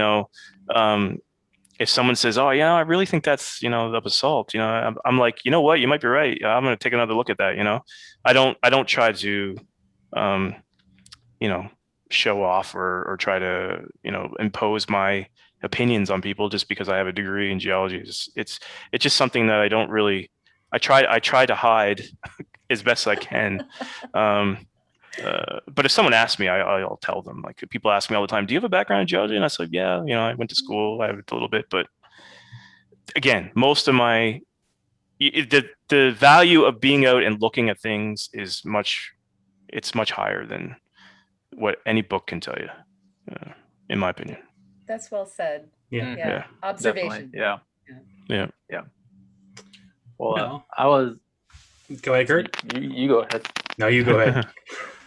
if someone says, oh yeah, I really think that's, the basalt, I'm like, you know what, you might be right. I'm going to take another look at that. I don't try to, show off or try to, impose my opinions on people just because I have a degree in geology. It's just something that I don't really, I try to hide as best I can. But if someone asks me, I'll tell them. Like, people ask me all the time, do you have a background in geology? And I say, yeah, I went to school, I have it a little bit, but again, most of the value of being out and looking at things is much higher than what any book can tell you, in my opinion. That's well said. Yeah. Observation. Yeah. Well, no. Go ahead, Kurt. You go ahead. No, you go ahead.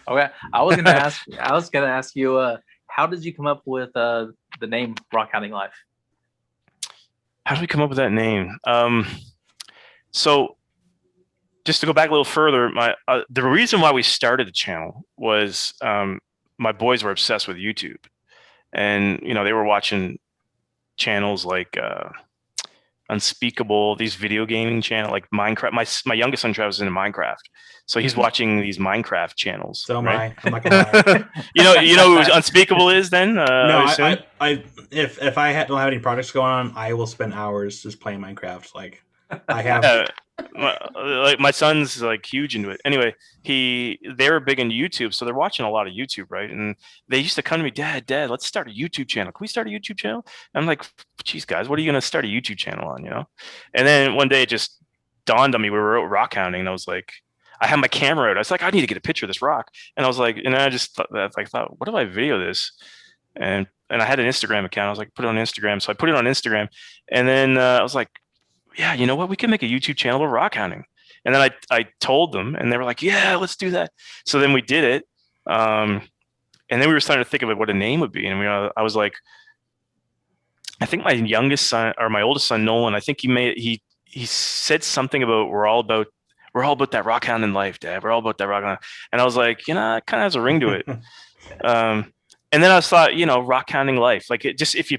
Okay. I was gonna ask you, how did you come up with the name Rockhounding Life? How did we come up with that name? So just to go back a little further, the reason why we started the channel was my boys were obsessed with YouTube, and they were watching channels like Unspeakable, these video gaming channel like Minecraft. My youngest son Travis is into Minecraft, so he's watching these Minecraft channels. So right? I'm not gonna lie. you know who Unspeakable is then? No, I if I don't have any projects going on, I will spend hours just playing Minecraft. Like, I have. Like, my son's like huge into it. Anyway, they're big into YouTube, so they're watching a lot of YouTube, right? And they used to come to me, Dad, let's start a YouTube channel. Can we start a YouTube channel? And I'm like, geez, guys, what are you going to start a YouTube channel on? And then one day it just dawned on me. We were out rock hounding, and I was like, I had my camera out. I was like, I need to get a picture of this rock. And I was like, and I just thought, what if I video this? And I had an Instagram account. I was like, put it on Instagram. So I put it on Instagram, and then I was like, yeah, you know what? We can make a YouTube channel of rock hounding. And then I told them, and they were like, yeah, let's do that. So then we did it. And then we were starting to think of what a name would be. And I was like, I think my youngest son or my oldest son, Nolan, I think he said something about, we're all about that rock hounding life, Dad. We're all about that rock hounding. And I was like, it kind of has a ring to it. And then I thought, rock hounding life, like, it just, if you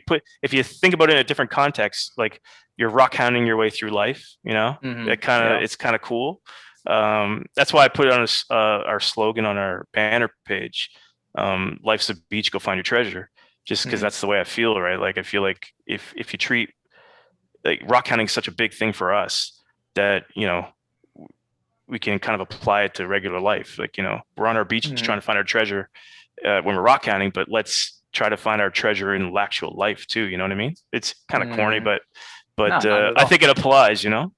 think about it in a different context, like, you're rock hounding your way through life, it's kind of cool. That's why I put it on our slogan on our banner page. Life's a beach, go find your treasure. Just because that's the way I feel, right? Like, I feel like if you treat, like, rock hounding is such a big thing for us that, we can kind of apply it to regular life. Like, we're on our beach trying to find our treasure when we're rock hounding, but let's try to find our treasure in actual life too. You know what I mean? It's kind of corny, but No, not at I all. think it applies. You know?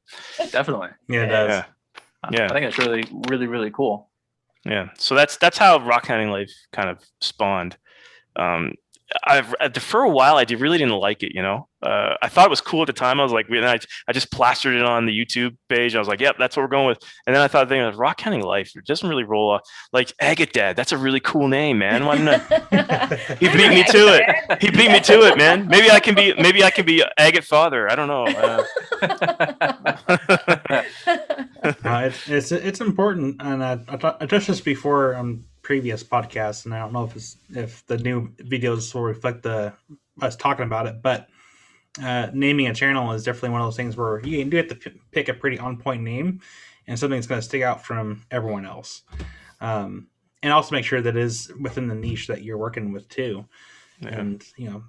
Definitely. Yeah, it does. Yeah. Yeah. I think it's really, really, really cool. Yeah. So that's how rock hounding life kind of spawned. For a while, really didn't like it. You know, I thought it was cool at the time. I was like, I just plastered it on the YouTube page. I was like, yep, that's what we're going with. And then I thought, rock hounding life, it doesn't really roll off. Like Agate Dad, that's a really cool name, man. Why didn't I? He beat me to it. He beat me to it, man. Maybe I can be Agate Father. I don't know. It's important, and I touched this before on previous podcasts, and I don't know if the new videos will reflect us talking about it, but naming a channel is definitely one of those things where you do have to pick a pretty on point name and something that's going to stick out from everyone else, and also make sure that it is within the niche that you're working with too. Yeah. And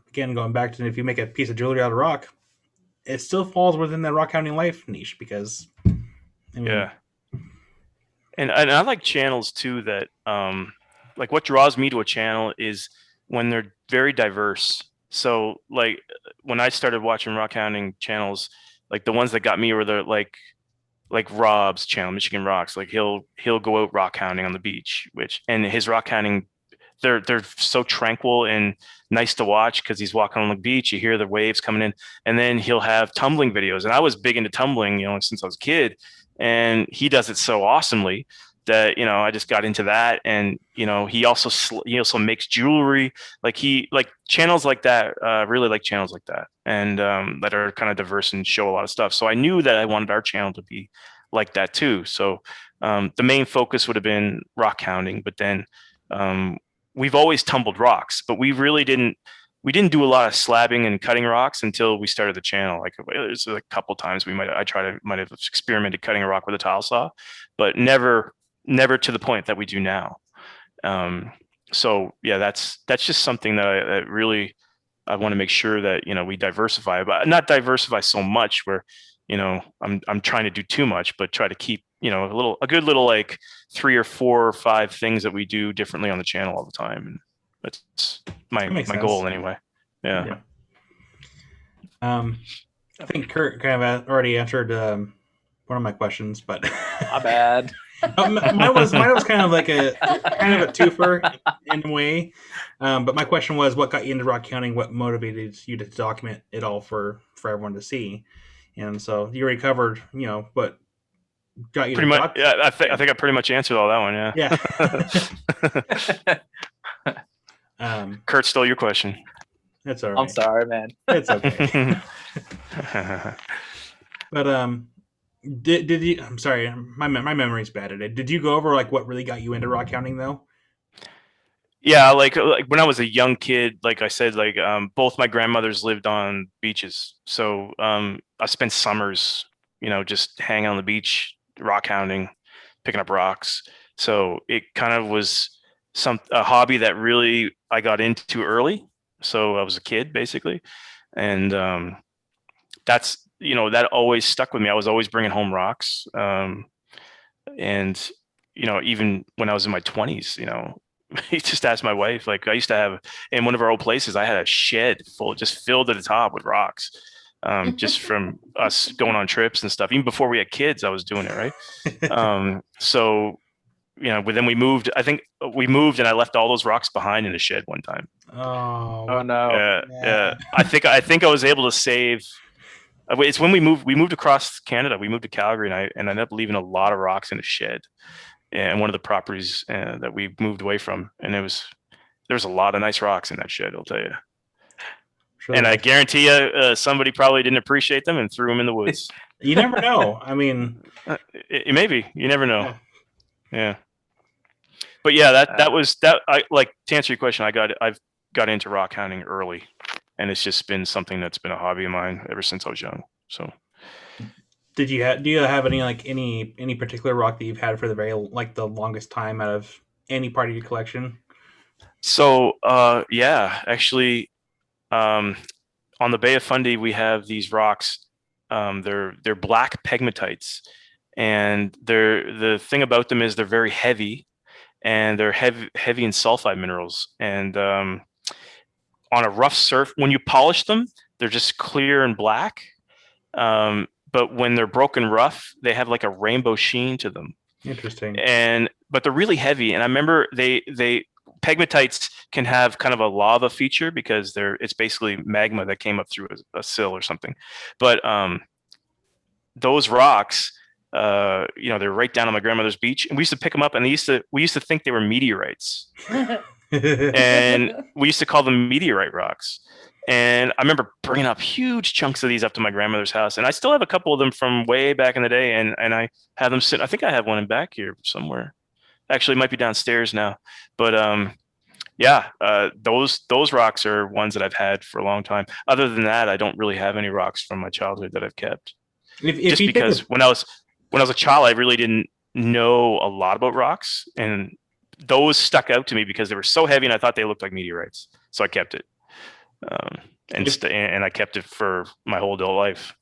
again, going back to, if you make a piece of jewelry out of rock, it still falls within the rock hounding life niche, because yeah. And I like channels too that like what draws me to a channel is when they're very diverse. So like when I started watching rock hounding channels, like the ones that got me were the like Rob's channel, Michigan Rocks. Like he'll go out rock hounding on the beach, and his rock hounding, they're so tranquil and nice to watch because he's walking on the beach. You hear the waves coming in, and then he'll have tumbling videos. And I was big into tumbling, since I was a kid. And he does it so awesomely that I just got into that. And he also makes jewelry. Like channels like that. Really like channels like that, and that are kind of diverse and show a lot of stuff. So I knew that I wanted our channel to be like that too. So the main focus would have been rock hounding, but then we've always tumbled rocks, but we didn't do a lot of slabbing and cutting rocks until we started the channel. Like there's a couple times might have experimented cutting a rock with a tile saw, but never to the point that we do now. So yeah, that's just something that I want to make sure that we diversify, but not diversify so much where I'm trying to do too much, but try to keep a good little like 3 or 4 or 5 things that we do differently on the channel all the time. And that's my goal anyway. Yeah. I think Kurt kind of already answered one of my questions, but my bad. mine was kind of like a twofer in a way. But my question was, what got you into rock hounding? What motivated you to document it all for everyone to see? And so you already covered, what got you pretty much. Yeah, I think I pretty much answered all that one. Yeah. Kurt stole your question. That's all right. I'm sorry, man. It's okay. But did you? I'm sorry, my memory's bad today. Did you go over like what really got you into rock hounding though? Yeah, like when I was a young kid, like I said, like both my grandmothers lived on beaches, so I spent summers, just hanging on the beach, rock hounding, picking up rocks. So it kind of was a hobby that really I got into early. So I was a kid basically, and that's that always stuck with me. I was always bringing home rocks, and even when I was in my 20s, he just asked my wife. Like I used to have in one of our old places, I had a shed just filled to the top with rocks, just from us going on trips and stuff. Even before we had kids, I was doing it, right? So but then we moved. I think we moved, and I left all those rocks behind in the shed one time. Oh no! Yeah. I think I was able to save. It's when we moved across Canada. We moved to Calgary, and I ended up leaving a lot of rocks in a shed, and one of the properties that we moved away from, and there's a lot of nice rocks in that shed, I'll tell you. Sure. And I guarantee you, somebody probably didn't appreciate them and threw them in the woods. You never know. I mean, maybe you never know. Yeah. But yeah, that was that. I like to answer your question. I've got into rock hounding early, and it's just been something that's been a hobby of mine ever since I was young. So, do you have any particular rock that you've had for the longest time out of any part of your collection? So, yeah, actually, on the Bay of Fundy, we have these rocks. They're black pegmatites, and the thing about them is they're very heavy. And they're heavy in sulfide minerals, and on a rough surf. When you polish them, they're just clear and black. But when they're broken rough, they have like a rainbow sheen to them. Interesting. But they're really heavy. And I remember Pegmatites can have kind of a lava feature because it's basically magma that came up through a sill or something. But those rocks, they're right down on my grandmother's beach, and we used to pick them up, and we used to think they were meteorites, and we used to call them meteorite rocks. And I remember bringing up huge chunks of these up to my grandmother's house, and I still have a couple of them from way back in the day, and I have them sit. I think I have one in back here somewhere. Actually, it might be downstairs now, but those rocks are ones that I've had for a long time. Other than that, I don't really have any rocks from my childhood that I've kept. Just because when I was a child, I really didn't know a lot about rocks, and those stuck out to me because they were so heavy, and I thought they looked like meteorites, so I kept it. And I kept it for my whole adult life.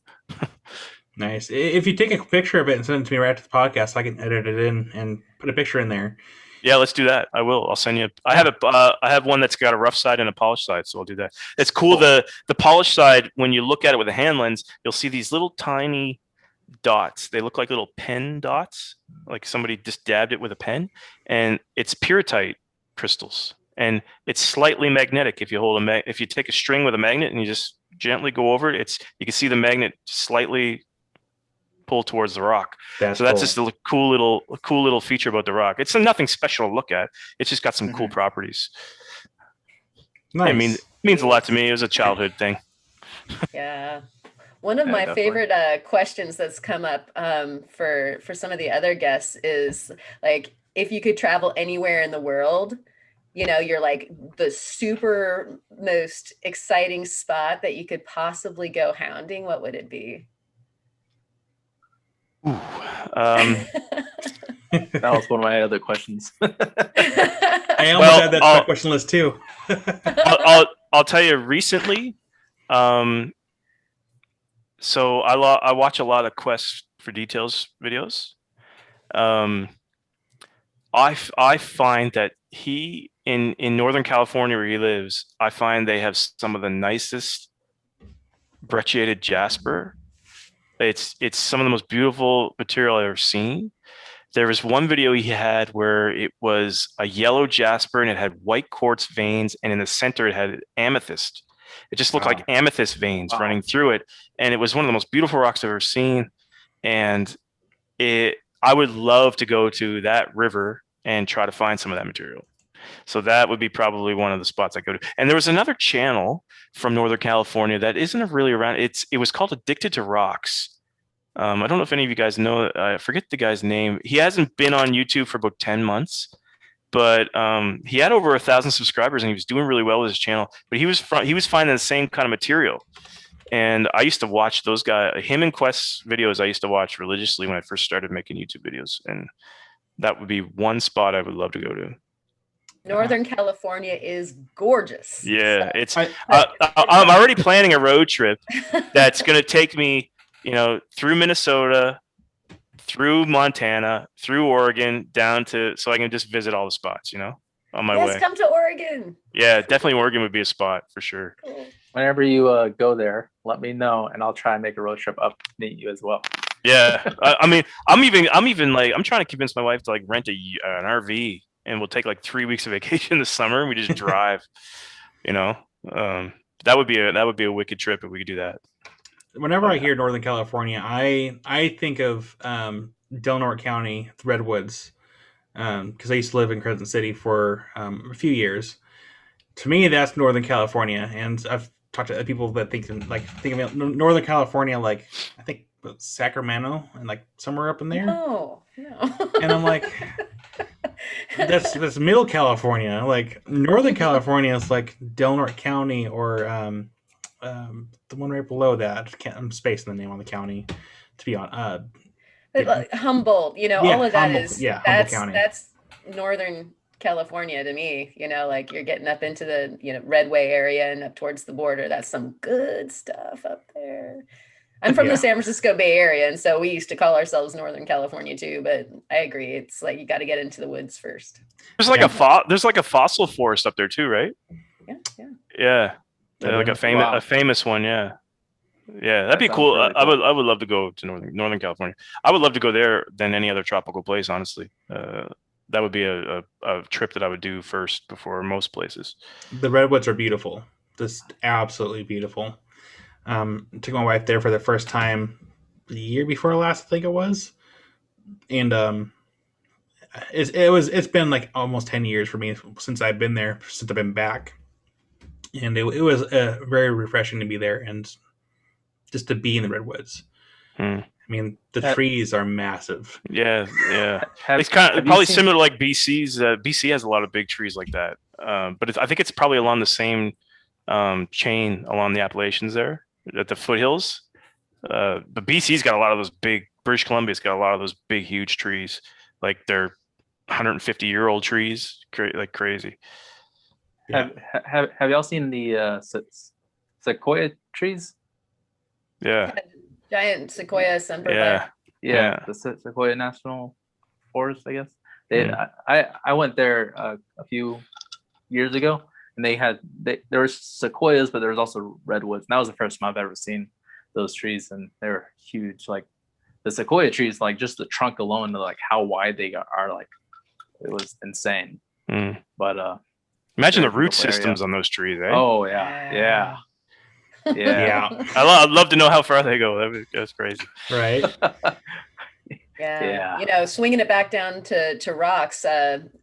Nice. If you take a picture of it and send it to me right after the podcast, I can edit it in and put a picture in there. Yeah, let's do that. I will. I'll send you. I have one that's got a rough side and a polished side, so I'll do that. It's cool. The polished side, when you look at it with a hand lens, you'll see these little tiny dots. They look like little pen dots, like somebody just dabbed it with a pen, and it's pyrrhotite crystals. And it's slightly magnetic. If you take a string with a magnet and you just gently go over it, you can see the magnet slightly pull towards the rock. That's just a cool little feature about the rock. It's nothing special to look at. It's just got some cool properties. Nice. It means a lot to me. It was a childhood thing. Yeah. One of my favorite questions that's come up for some of the other guests is like, if you could travel anywhere in the world, you're like the super most exciting spot that you could possibly go hounding, what would it be? Ooh, that was one of my other questions. I almost had that on my question list too. I'll tell you recently. So I watch a lot of Quest for Details videos. I find that in Northern California where he lives, I find they have some of the nicest brecciated jasper. It's some of the most beautiful material I've ever seen. There was one video he had where it was a yellow jasper and it had white quartz veins, and in the center it had amethyst. It just looked like amethyst veins running through it, and it was one of the most beautiful rocks I've ever seen. And I would love to go to that river and try to find some of that material. So that would be probably one of the spots I go to. And there was another channel from Northern California that isn't really around. It was called Addicted to Rocks. I don't know if any of you guys know. I forget the guy's name. He hasn't been on YouTube for about 10 months, but he had over 1,000 subscribers and he was doing really well with his channel. But he was finding the same kind of material. And I used to watch those guys, him and Quest's videos. I used to watch religiously when I first started making YouTube videos, and that would be one spot I would love to go to. Northern California is gorgeous. Yeah, I'm already planning a road trip that's going to take me, through Minnesota, through Montana, through Oregon, so I can just visit all the spots, on my way. Yes, come to Oregon. Yeah, definitely Oregon would be a spot for sure. Cool. Whenever you go there, let me know, and I'll try and make a road trip up to meet you as well. Yeah, I mean, I'm trying to convince my wife to rent an RV, and we'll take 3 weeks of vacation this summer, and we just drive. That would be a wicked trip if we could do that. Whenever I hear Northern California, I think of Del Norte County, Redwoods, because I used to live in Crescent City for a few years. To me, that's Northern California, and I've talked to people that think of Northern California, I think Sacramento and somewhere up in there. No. And I'm like, that's Middle California. Northern California is Del Norte County or the one right below that. I'm spacing the name on the county, to be honest. Humboldt, all of that Humboldt, is Humboldt County. That's Northern California to me. You're getting up into the Redway area and up towards the border. That's some good stuff up there. I'm from the San Francisco Bay Area, and so we used to call ourselves Northern California too. But I agree, it's you got to get into the woods first. There's there's a fossil forest up there too, right? Yeah. Yeah, like Ever? a famous one. Yeah, that'd That be sounds cool. really I cool. would love to go to Northern California. I would love to go there than any other tropical place. Honestly, that would be a trip that I would do first before most places. The redwoods are beautiful, just absolutely beautiful. Took my wife there for the first time the year before last, I think it was, and it's been like almost 10 years for me since I've been there, since I've been back, and it was very refreshing to be there and just to be in the redwoods. Hmm. I mean, the Have- trees are massive. Yeah. Have, It's kind of have you probably seen- similar to like BC's. BC has a lot of big trees like that, but I think it's probably along the same chain along the Appalachians there at the foothills. But BC's got a lot of those big. British Columbia's got a lot of those big, huge trees. Like they're 150-year-old trees, like crazy. Yeah. Have y'all seen the sequoia trees? Yeah, Giant sequoia sempervirens. yeah, Yeah. The Sequoia National Forest, I guess. Mm. I went there a few years ago, and there were sequoias, but there was also redwoods. And that was the first time I've ever seen those trees, and they're huge. Like the sequoia trees, like just the trunk alone, like how wide they are, like it was insane. Mm. But Imagine the Very root beautiful area. systems on those trees, eh? oh yeah. Yeah. I'd love to know how far they go. That's crazy. Right. Yeah. Yeah. Swinging it back down to rocks,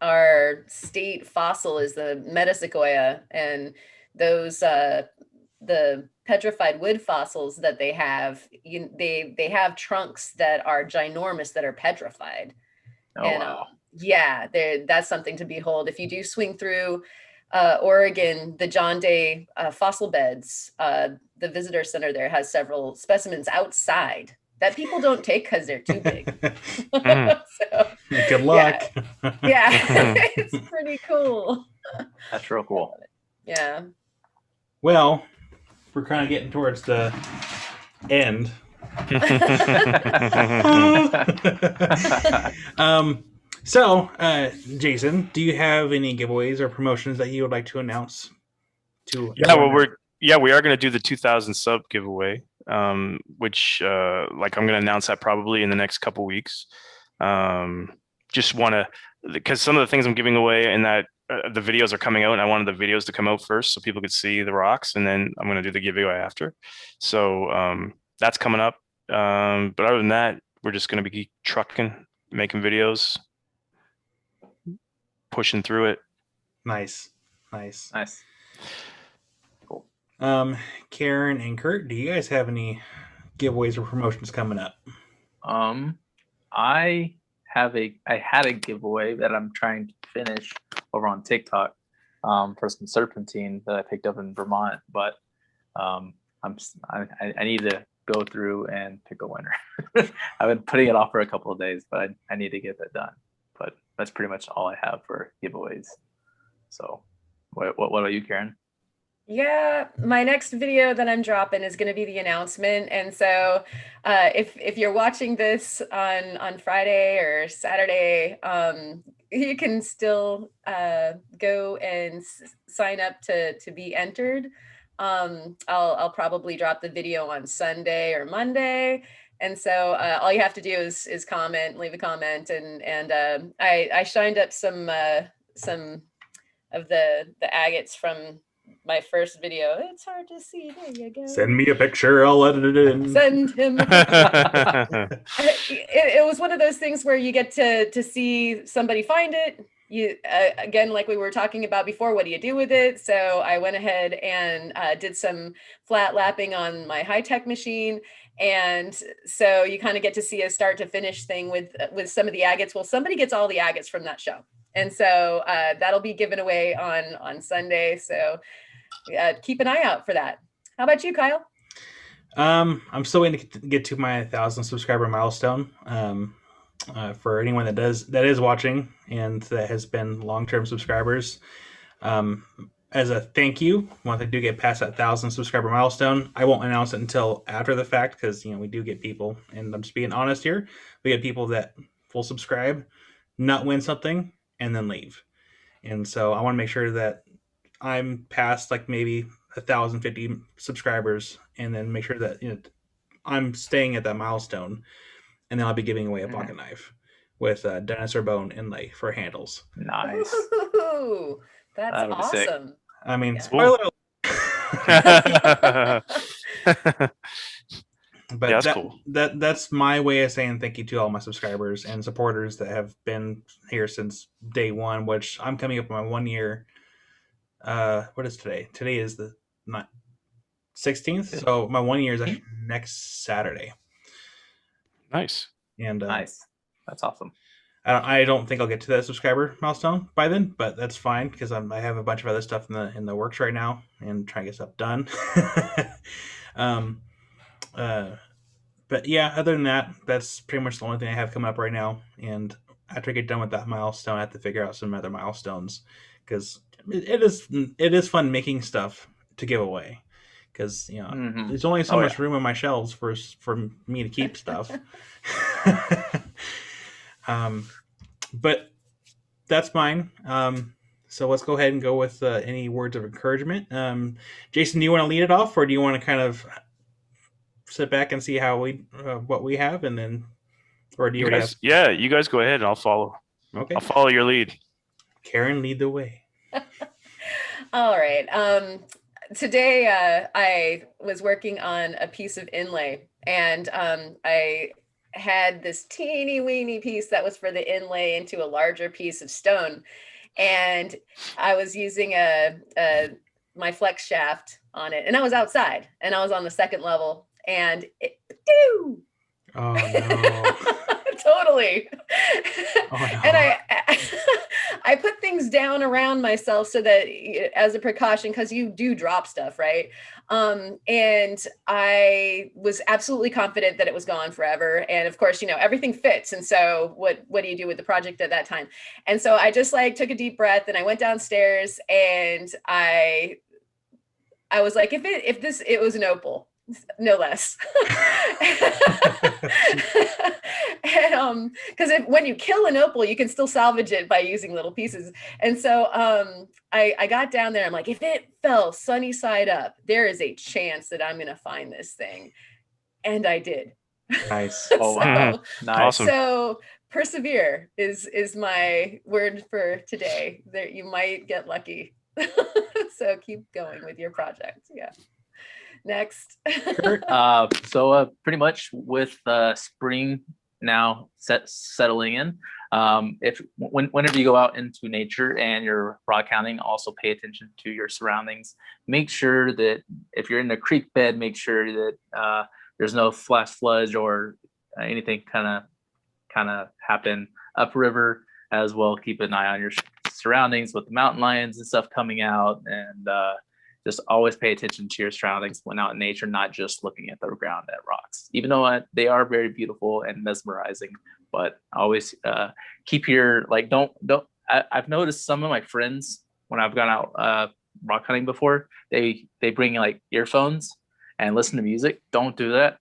our state fossil is the Metasequoia, and those the petrified wood fossils that they have, they have trunks that are ginormous that are petrified. Oh And wow. yeah, that's something to behold. If you do swing through Oregon, the John Day fossil beds, the visitor center there has several specimens outside that people don't take because they're too big. So, Good luck. yeah, it's pretty cool. That's real cool. Yeah. Well, we're kind of getting towards the end. So, Jason, do you have any giveaways or promotions that you would like to announce? Yeah, well, we are going to do the 2,000 sub giveaway, which like I'm going to announce that probably in the next couple weeks. Just want to, because some of the things I'm giving away and that the videos are coming out, and I wanted the videos to come out first so people could see the rocks, and then I'm going to do the giveaway after. So that's coming up. But other than that, we're just going to be trucking, making videos, pushing through it. Nice. Cool. Karen and Kurt, do you guys have any giveaways or promotions coming up? I had a giveaway that I'm trying to finish over on TikTok for some serpentine that I picked up in Vermont, but I need to go through and pick a winner. I've been putting it off for a couple of days, but I need to get that done. But that's pretty much all I have for giveaways. So what about you, Karen? Yeah, my next video that I'm dropping is going to be the announcement, and so if you're watching this on Friday or Saturday, you can still go and sign up to be entered. I'll probably drop the video on Sunday or Monday, and so all you have to do is comment, leave a comment, and I shined up some of the agates from my first video. It's hard to see. There you go. Send me a picture. I'll edit it in. Send him a picture. It was one of those things where you get to see somebody find it. You again, like we were talking about before, what do you do with it? So I went ahead and did some flat lapping on my high-tech machine. And so you kind of get to see a start to finish thing with some of the agates. Well, somebody gets all the agates from that show. And so that'll be given away on Sunday. So keep an eye out for that. How about you, Kyle? I'm still waiting to get to my 1,000 subscriber milestone. For anyone that is watching and that has been long-term subscribers, as a thank you, once I do get past that 1,000 subscriber milestone, I won't announce it until after the fact, because we do get people, and I'm just being honest here, we get people that will subscribe, not win something, and then leave. And so I want to make sure that I'm past like maybe 1,050 subscribers, and then make sure that I'm staying at that milestone, and then I'll be giving away a pocket knife with dinosaur bone inlay for handles. Nice. Ooh, that's That would be sick. awesome. I mean, Yeah. spoiler alert. But Yeah, that's cool. That's my way of saying thank you to all my subscribers and supporters that have been here since day one, which I'm coming up on my 1 year. What is today? Today is the 16th, so my 1 year is actually next Saturday. Nice. And Nice. That's awesome. I don't think I'll get to that subscriber milestone by then, but that's fine because I have a bunch of other stuff in the works right now and trying to get stuff done. But yeah, other than that, that's pretty much the only thing I have coming up right now. And after I get done with that milestone, I have to figure out some other milestones because it is fun making stuff to give away. Because there's only so much room on my shelves for me to keep stuff. But that's mine. So let's go ahead and go with any words of encouragement. Jason, do you want to lead it off, or do you want to kind of sit back and see how what we have, and then, or do you already have? Yeah, you guys go ahead, and I'll follow. Okay, I'll follow your lead. Karen, lead the way. All right. Today I was working on a piece of inlay, and I had this teeny weeny piece that was for the inlay into a larger piece of stone, and I was using my flex shaft on it, and I was outside, and I was on the second level, and it Oh no. Totally. Oh, no. And I put things down around myself so that as a precaution, because you do drop stuff, right? And I was absolutely confident that it was gone forever. And of course, everything fits. And so what do you do with the project at that time? And so I just took a deep breath, and I went downstairs, and I was like, it was an opal, no less. And because when you kill an opal, you can still salvage it by using little pieces. And so I got down there. I'm like, if it fell sunny side up, there is a chance that I'm gonna find this thing. And I did. Nice. Oh wow. Nice. Awesome. So persevere is my word for today. There, you might get lucky. So keep going with your project. Yeah. Next. So pretty much with spring now settling in, whenever you go out into nature and you're rock hounding, also pay attention to your surroundings. Make sure that if you're in a creek bed, make sure that there's no flash floods or anything kind of happen upriver as well. Keep an eye on your surroundings with the mountain lions and stuff coming out, and just always pay attention to your surroundings when out in nature, not just looking at the ground at rocks, even though they are very beautiful and mesmerizing. But always keep your I've noticed some of my friends when I've gone out rock hunting before, they bring earphones and listen to music. Don't do that.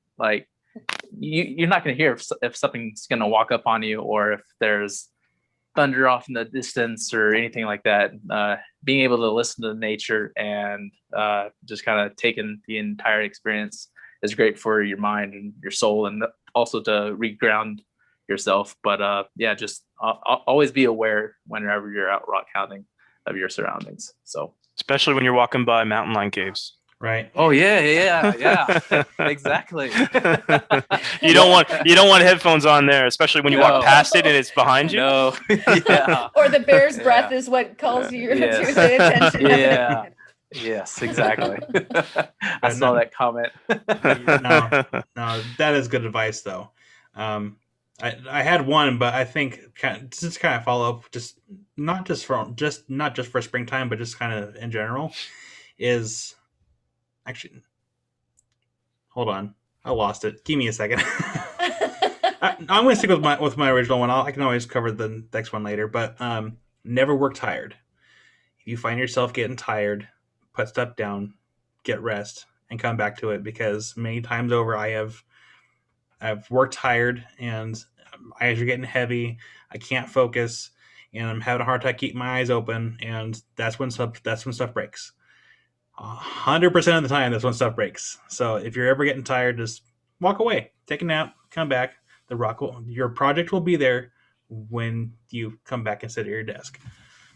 You're not going to hear if something's going to walk up on you, or if there's thunder off in the distance or anything like that. Being able to listen to nature and just kind of taking the entire experience is great for your mind and your soul, and also to reground yourself. But yeah, just always be aware whenever you're out rock hounding of your surroundings. So especially when you're walking by mountain lion caves. Right. Oh yeah, exactly. You don't want headphones on there, especially when you walk past it and it's behind you. No. Yeah. Or the bear's breath is what calls you to the attention. Yeah. Yes, exactly. I saw that comment. No, that is good advice though. I had one, but I think just kind of follow up, just not just for springtime, but just kind of in general, is actually, hold on, I lost it. Give me a second. I'm going to stick with my original one. I can always cover the next one later. But never work tired. If you find yourself getting tired, put stuff down, get rest, and come back to it. Because many times over, I've worked tired and my eyes are getting heavy. I can't focus, and I'm having a hard time keeping my eyes open, and that's when stuff breaks. 100% of the time, that's when stuff breaks. So if you're ever getting tired, just walk away, take a nap, come back. Your project will be there when you come back and sit at your desk.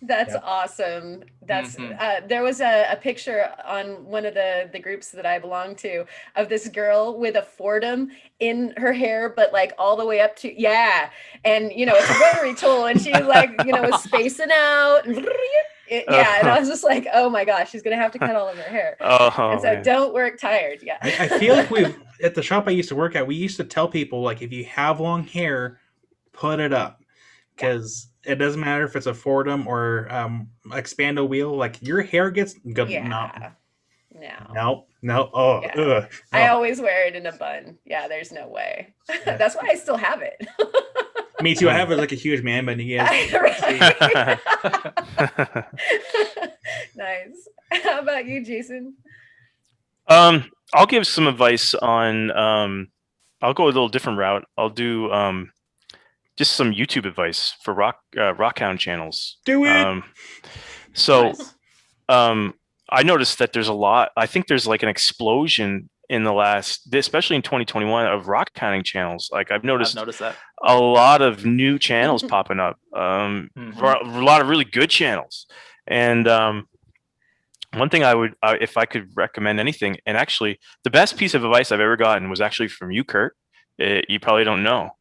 That's awesome. That's Mhm. there was a picture on one of the groups that I belong to of this girl with a Fordham in her hair, but like all the way up to and it's a rotary tool, and she like was spacing out and and I was just like, oh my gosh, she's gonna have to cut all of her hair. And so man. don't work tired. Yeah. I feel like at the shop I used to work at, we used to tell people, like, if you have long hair, put it up, because it doesn't matter if it's a Fordham or expando wheel. Like, your hair gets good. Yeah. No. Oh, Yeah. ugh. I always wear it in a bun. Yeah, there's no way. That's why I still have it. Me too. I have like a huge man bun. You guys. Right. Nice. How about you, Jason? I'll give some advice on. I'll go a little different route. I'll do just some YouTube advice for Rockhound channels. Do it. So, Nice. I noticed that there's a lot. I think there's like an explosion in the especially in 2021, of rockhounding channels. Like I've noticed that. a lot of new channels popping up. A lot of really good channels. And one thing I would, if I could recommend anything, and actually the best piece of advice I've ever gotten was actually from you, Kurt. You probably don't know.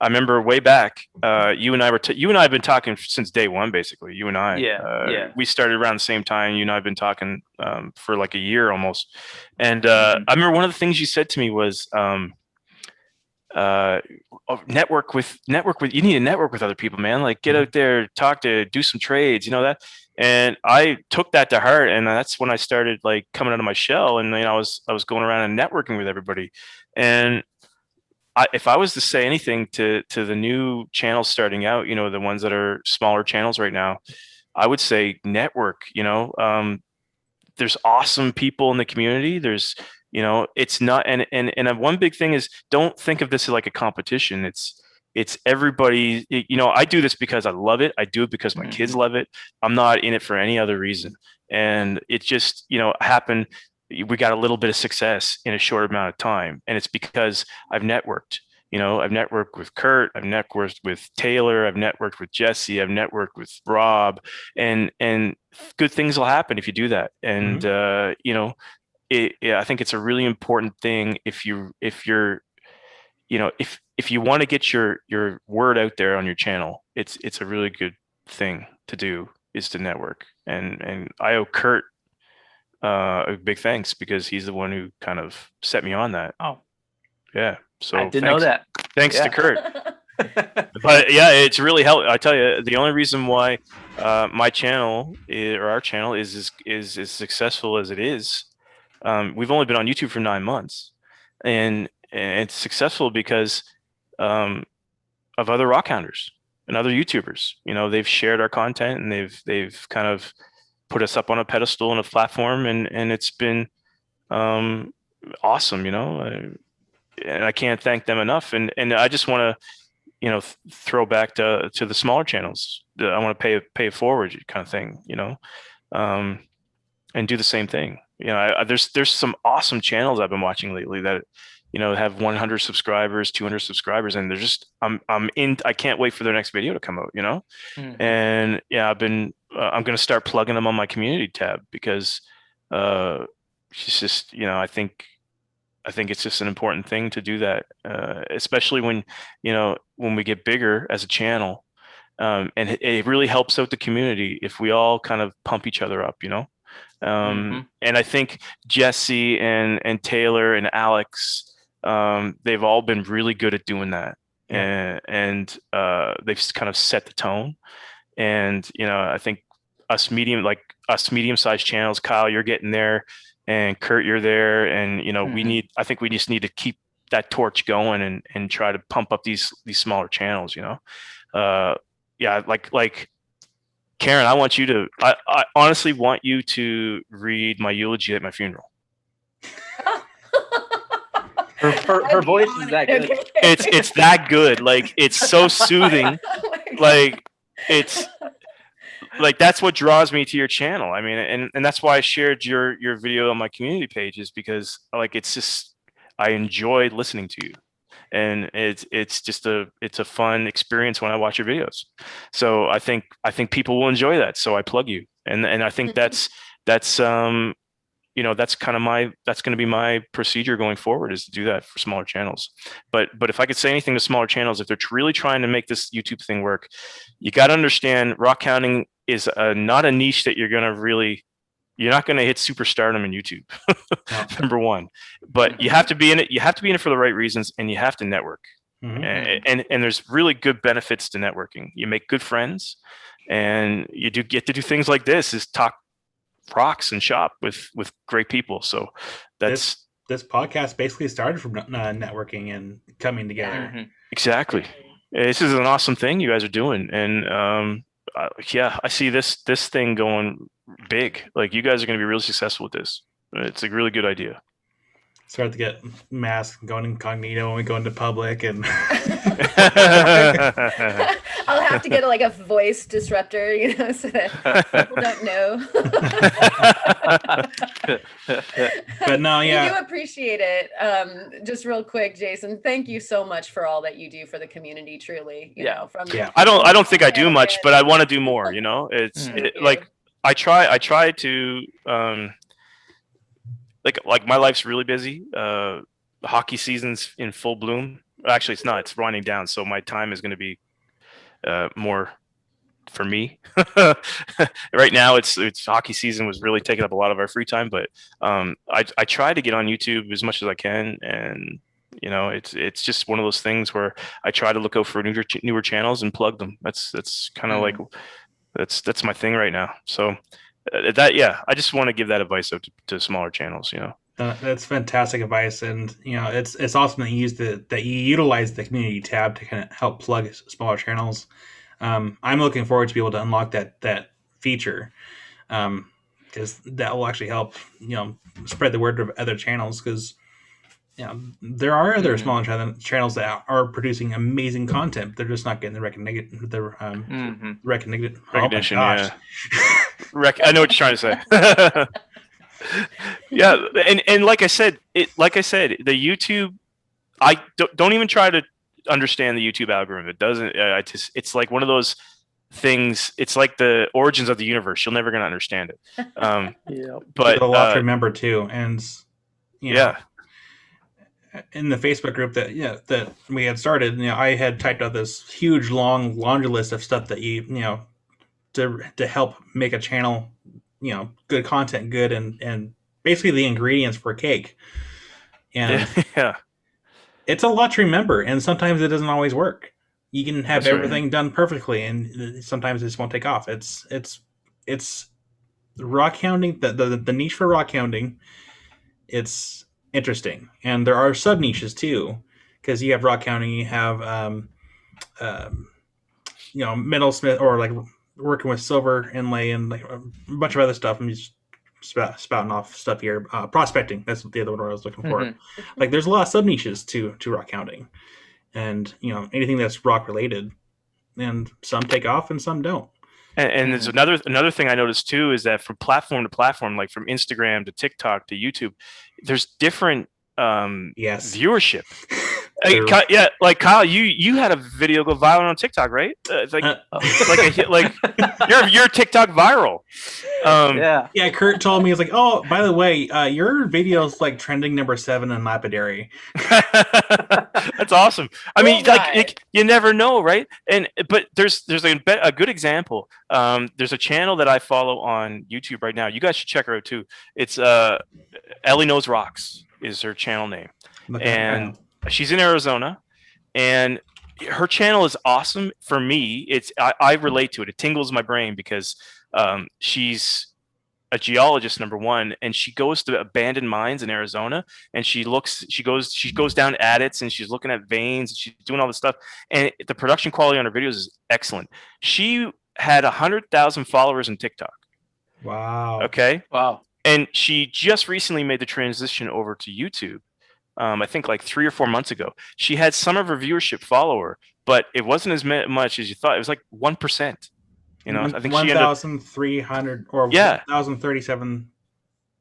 I remember way back, you and I have been talking since day one, basically. You and I, we started around the same time. You and I have been talking for like a year almost. And I remember one of the things you said to me was, network with. You need to network with other people, man. Like get out there, do some trades, that. And I took that to heart, and that's when I started like coming out of my shell, and I was going around and networking with everybody, and. If I was to say anything to the new channels starting out, the ones that are smaller channels right now, I would say network. There's awesome people in the community. There's, it's not, and one big thing is, don't think of this as like a competition. It's everybody. I do this because I love it. I do it because my kids love it. I'm not in it for any other reason. And it just, happened. We got a little bit of success in a short amount of time. And it's because I've networked. I've networked with Kurt, I've networked with Taylor, I've networked with Jesse, I've networked with Rob, and good things will happen if you do that. And I think it's a really important thing if you want to get your word out there on your channel. It's a really good thing to do, is to network. And I owe Kurt a big thanks, because he's the one who kind of set me on that. Oh, yeah. So I didn't know that. Thanks to Kurt. But yeah, it's really helped. I tell you, the only reason why my channel or our channel is as successful as it is, we've only been on YouTube for 9 months, and it's successful because of other rockhounders and other YouTubers. They've shared our content, and they've kind of put us up on a pedestal and a platform, and it's been awesome, and I can't thank them enough. And I just want to, throw back to the smaller channels. I want to pay it forward kind of thing, and do the same thing. There's some awesome channels I've been watching lately that, have 100 subscribers, 200 subscribers, and they're just, I can't wait for their next video to come out, And yeah, I'm going to start plugging them on my community tab, because it's just, I think it's just an important thing to do that, especially when we get bigger as a channel, and it really helps out the community if we all kind of pump each other up, And I think Jesse and Taylor and Alex, they've all been really good at doing that, and they've kind of set the tone. And I think us medium-sized channels, Kyle, you're getting there, and Kurt, you're there, and I think we just need to keep that torch going and try to pump up these smaller channels. Like Karen, I honestly want you to read my eulogy at my funeral. Her voice is that good. It's that good. Like, it's so soothing. like it's like that's what draws me to your channel. I mean, and that's why I shared your video on my community pages, because like it's just I enjoy listening to you, and it's just it's a fun experience when I watch your videos. So I think people will enjoy that. So I plug you, and I think that's that's kind of that's going to be my procedure going forward, is to do that for smaller channels. But if I could say anything to smaller channels, if they're really trying to make this YouTube thing work, you got to understand rock hounding is not a niche that you're not going to hit superstardom in YouTube. Number one, but you have to be in it. You have to be in it for the right reasons, and you have to network. And there's really good benefits to networking. You make good friends, and you do get to do things like this, is talk rocks and shop with great people. So that's this podcast basically started from networking and coming together. Exactly. This is an awesome thing you guys are doing, and I see this thing going big. Like, you guys are going to be really successful with this. It's a really good idea. Start to get masks, going incognito when we go into public, and I'll have to get like a voice disruptor, so that people don't know. But no, yeah, We do appreciate it. Just real quick, Jason, thank you so much for all that you do for the community. Truly, you know, I don't think I do much, but I want to do more. It's like I try to. Like my life's really busy. The hockey season's in full bloom. Actually, it's not. It's winding down. So my time is going to be more for me. Right now, it's hockey season was really taking up a lot of our free time. But I try to get on YouTube as much as I can, and it's just one of those things where I try to look out for newer channels and plug them. That's kind of like that's my thing right now. So. I just want to give that advice out to smaller channels. That's fantastic advice, and it's awesome that you utilize the community tab to kind of help plug smaller channels. I'm looking forward to be able to unlock that feature, because that will actually help spread the word to other channels, because there are other smaller channels that are producing amazing content. They're just not getting the recognition. Recognition. Oh my gosh. I know what you're trying to say. Yeah, and like I said, the YouTube. I don't even try to understand the YouTube algorithm. It doesn't. It's like one of those things. It's like the origins of the universe. You're never going to understand it. But a lot to remember too, and in the Facebook group that we had started, I had typed out this huge long laundry list of stuff that to help make a channel, good content, good and basically the ingredients for cake. And it's a lot to remember, and sometimes it doesn't always work. You can have everything done perfectly, and sometimes it just won't take off. It's rock hounding, the niche for rock hounding. It's interesting, and there are sub niches too, because you have rock hounding, you have metalsmith, or like working with silver inlay, and like a bunch of other stuff. I'm just spouting off stuff here. Prospecting, that's the other one I was looking for. Like, there's a lot of sub niches to rock hounding, and anything that's rock related, and some take off and some don't. And there's another thing I noticed too, is that from platform to platform, like from Instagram to TikTok to YouTube, there's different viewership. Like Kyle, you had a video go viral on TikTok, right? You're TikTok viral. Kurt told me, he's like, oh, by the way, your video's like trending number 7 in Lapidary. That's awesome. I mean, you never know, right? But there's a good example. There's a channel that I follow on YouTube right now. You guys should check her out too. It's Ellie Knows Rocks is her channel name, and she's in Arizona, and her channel is awesome. For me, I relate to it. It tingles my brain because she's a geologist, number one, and she goes to abandoned mines in Arizona, and she goes down adits, and she's looking at veins, and she's doing all this stuff, and the production quality on her videos is excellent. She had 100,000 followers in TikTok. Wow. Okay. Wow. And she just recently made the transition over to YouTube. I think like 3 or 4 months ago. She had some of her viewership follow her, but it wasn't as much as you thought. It was like 1%. You know, I think she ended up 1,300 or Yeah. 1,037.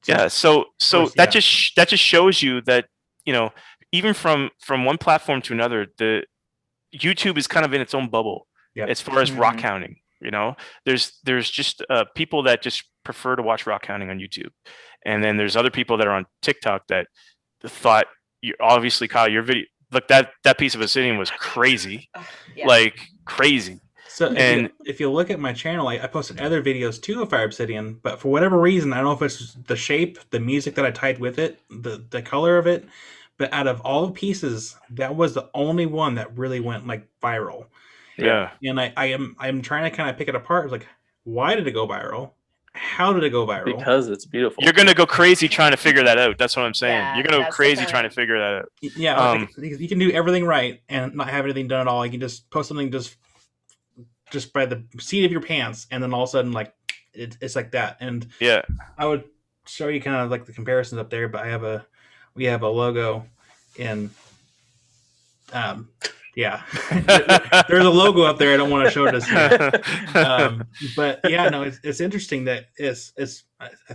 Yeah, so course, that yeah. just shows you that, you know, even from one platform to another, the YouTube is kind of in its own bubble Yep. as far as Mhm. rock hounding. You know, there's just people that just prefer to watch rock hounding on YouTube, and then there's other people that are on TikTok that thought, you obviously, Kyle, your video, look, that piece of obsidian was crazy, Yeah. like crazy. So And if you look at my channel, I posted other videos too of Fire Obsidian, but for whatever reason, I don't know if it's the shape, the music that I tied with it, the color of it, but out of all the pieces, that was the only one that really went like viral. yeah, And I'm trying to kind of pick it apart. It's like, why did it go viral? How did it go viral? Because it's beautiful. you're gonna go crazy trying to figure that out. That's what I'm saying. Yeah, You're gonna go that's the crazy trying to point. figure that out. Yeah, like, you can do everything right and not have anything done at all. You can just post something just by the seat of your pants, and then all of a sudden, like it's like that. And Yeah. I would show you kind of like the comparisons up there, but we have a logo in yeah. There's a logo up there. I don't want to show it as here. But yeah, no, it's interesting that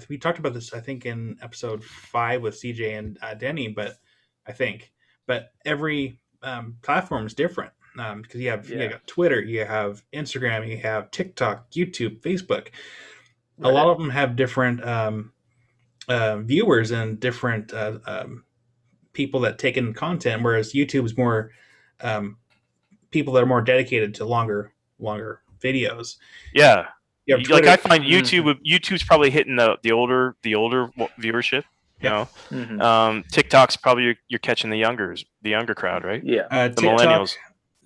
we talked about this, I think, in episode 5 with CJ and Denny, but every platform is different. Because you got Twitter, you have Instagram, you have TikTok, YouTube, Facebook. A lot of them have different viewers and different people that take in content, whereas YouTube is more people that are more dedicated to longer videos. Yeah. Like Twitter, I find YouTube's probably hitting the older viewership. You know, TikTok's probably you're catching the younger crowd, right? Yeah, the millennials.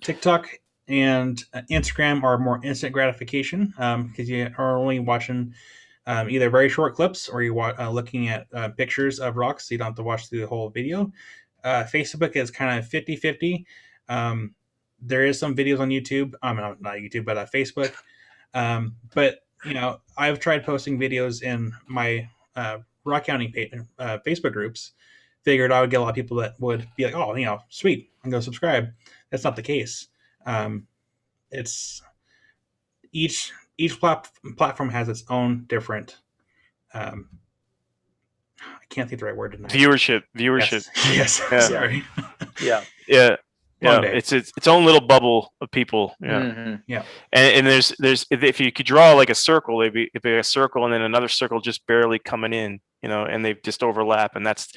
TikTok and Instagram are more instant gratification because you are only watching either very short clips or you looking at pictures of rocks, so you don't have to watch through the whole video. Facebook is kind of 50-50. There is some videos on YouTube. Not YouTube, but Facebook. But you know, I've tried posting videos in my Rockhounding Facebook groups. Figured I would get a lot of people that would be like, "Oh, you know, sweet, I'm gonna subscribe." That's not the case. It's each platform has its own different. I can't think the right word tonight. Viewership. Yes. Yeah. Sorry. Yeah. It's its own little bubble of people. Yeah. And there's if you could draw like a circle, it'd be a circle and then another circle just barely coming in, you know, and they just overlap, and that's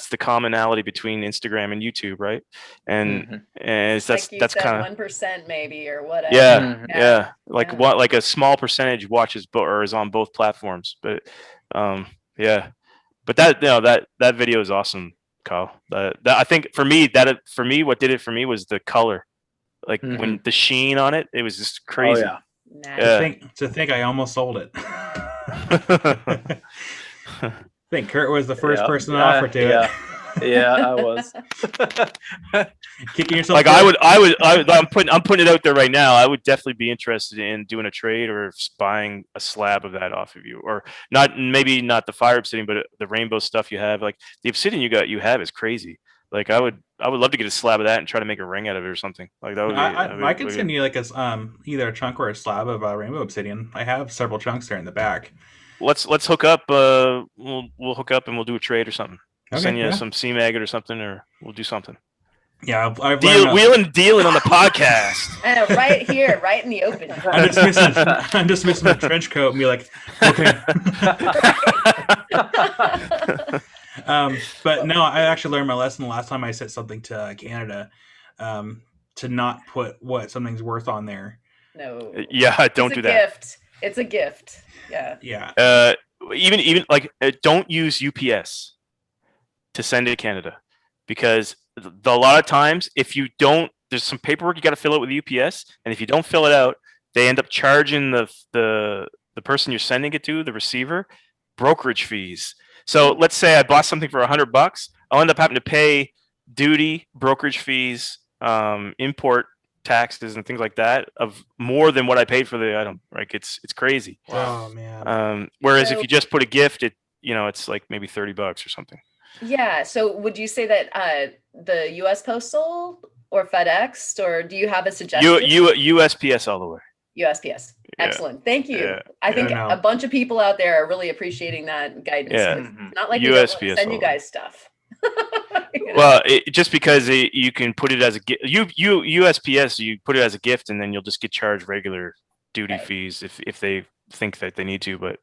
the commonality between Instagram and YouTube, right? And that's kind of 1% maybe or whatever. Yeah. Like a small percentage watches or is on both platforms, but but that video is awesome, Kyle. I think for me, what did it for me was the color, like when the sheen on it, it was just crazy. Oh, yeah. To think I almost sold it. I think Kurt was the first person to offer to it. Yeah, I was. Kicking yourself. Like I'm putting it out there right now. I would definitely be interested in doing a trade or buying a slab of that off of you, or maybe not the fire obsidian, but the rainbow stuff you have. Like the obsidian you have is crazy. Like I would love to get a slab of that and try to make a ring out of it or something. Like that would be. I could send you like either a chunk or a slab of rainbow obsidian. I have several chunks there in the back. Let's hook up. We'll hook up and we'll do a trade or something. I'll send you some sea maggot or something, or we'll do something. Yeah, wheeling and dealing on the podcast. Right here, right in the open. I'm just missing a trench coat and be like, okay. But no, I actually learned my lesson the last time I sent something to Canada, to not put what something's worth on there. No. Yeah, don't do that. It's a gift. Yeah. Yeah. Even like don't use UPS to send it to Canada, because a lot of times if you don't, there's some paperwork you got to fill out with UPS, and if you don't fill it out, they end up charging the person you're sending it to, the receiver, brokerage fees. So let's say I bought something for $100, I'll end up having to pay duty, brokerage fees, import taxes and things like that of more than what I paid for the item. Like it's crazy. Oh man. Whereas if you just put a gift, it's like maybe $30 or something. Yeah. So would you say that the U.S. Postal or FedExed, or do you have a suggestion? USPS all the way. USPS. Excellent. Thank you. Yeah. I think Yeah, no. a bunch of people out there are really appreciating that guidance. Yeah. 'Cause it's not like we don't want to USPS send you all the way. guys stuff. You know? Well, just because you can put it as a gift, USPS, you put it as a gift, and then you'll just get charged regular duty Right. fees if they think that they need to. But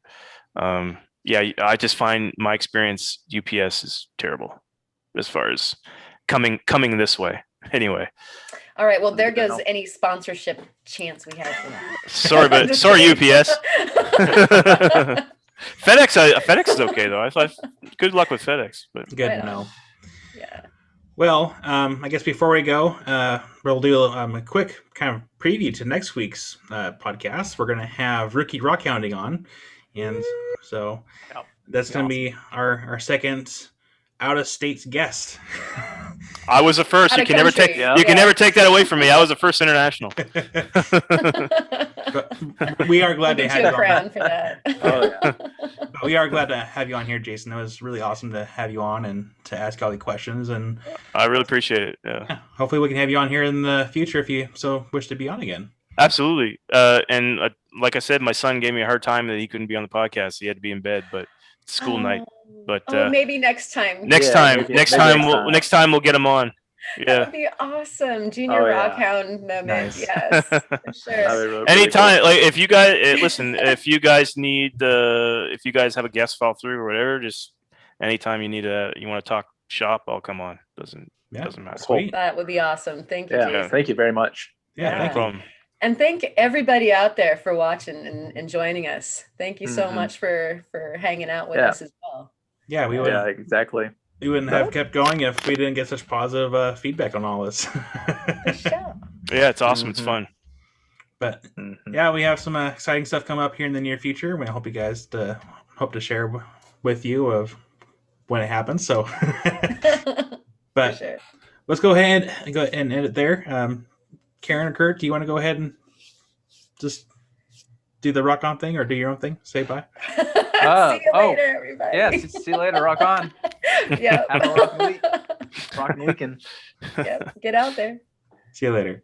yeah, I just find my experience UPS is terrible as far as coming this way. Anyway, All right. Well, there Good to goes know. any sponsorship chance we have for that. sorry, but Just sorry, kidding. UPS. FedEx is okay though. I thought good luck with FedEx, but Good Right to on. know. Yeah. Well, I guess before we go, we'll do a quick kind of preview to next week's podcast. We're going to have Rookie Rockhounding on, and so Yep. that's going to be our second out of state guest. I was the first. Out You of can never country. take Yeah. you can never take that away from me. I was the first international. But we are glad We'll to get have you a you on. crown for that. Oh, yeah. But we are glad to have you on here, Jason. It was really awesome to have you on and to ask all the questions. And I really appreciate it. Yeah. yeah, hopefully we can have you on here in the future if you so wish to be on again. Absolutely. And like I said, my son gave me a hard time that he couldn't be on the podcast. He had to be in bed, but it's school night. But maybe next time. next Yeah, time, maybe next next time, time. next time we'll get him on. That Yeah. would be awesome. Junior Oh, yeah. Rockhound moment. Nice. Yes, for That'd be sure. really Anytime, cool. like if you guys listen, if you guys need if you guys have a guest fall through or whatever, just anytime you want to talk shop, I'll come on. Doesn't matter. Sweet. That would be awesome. Thank you, Yeah. Jason. Thank you very much. Yeah, Yeah. No thank you. problem. And thank everybody out there for watching and joining us. Thank you so Mhm. much for hanging out with Yeah. us as well. Yeah, we Yeah, exactly. wouldn't have kept going if we didn't get such positive feedback on all this. For sure. Yeah, it's awesome. It's Mhm. fun. But Mhm. yeah, we have some exciting stuff coming up here in the near future. We hope you guys hope to share with you of when it happens. So, For but sure. let's go ahead and end it there. Karen or Kurt, do you want to go ahead and just do the rock on thing or do your own thing? Say bye. See you later, everybody. Yeah, see you later. Rock on. Yeah. Have a rockin' week. Rockin' weekend. Yep. Get out there. See you later.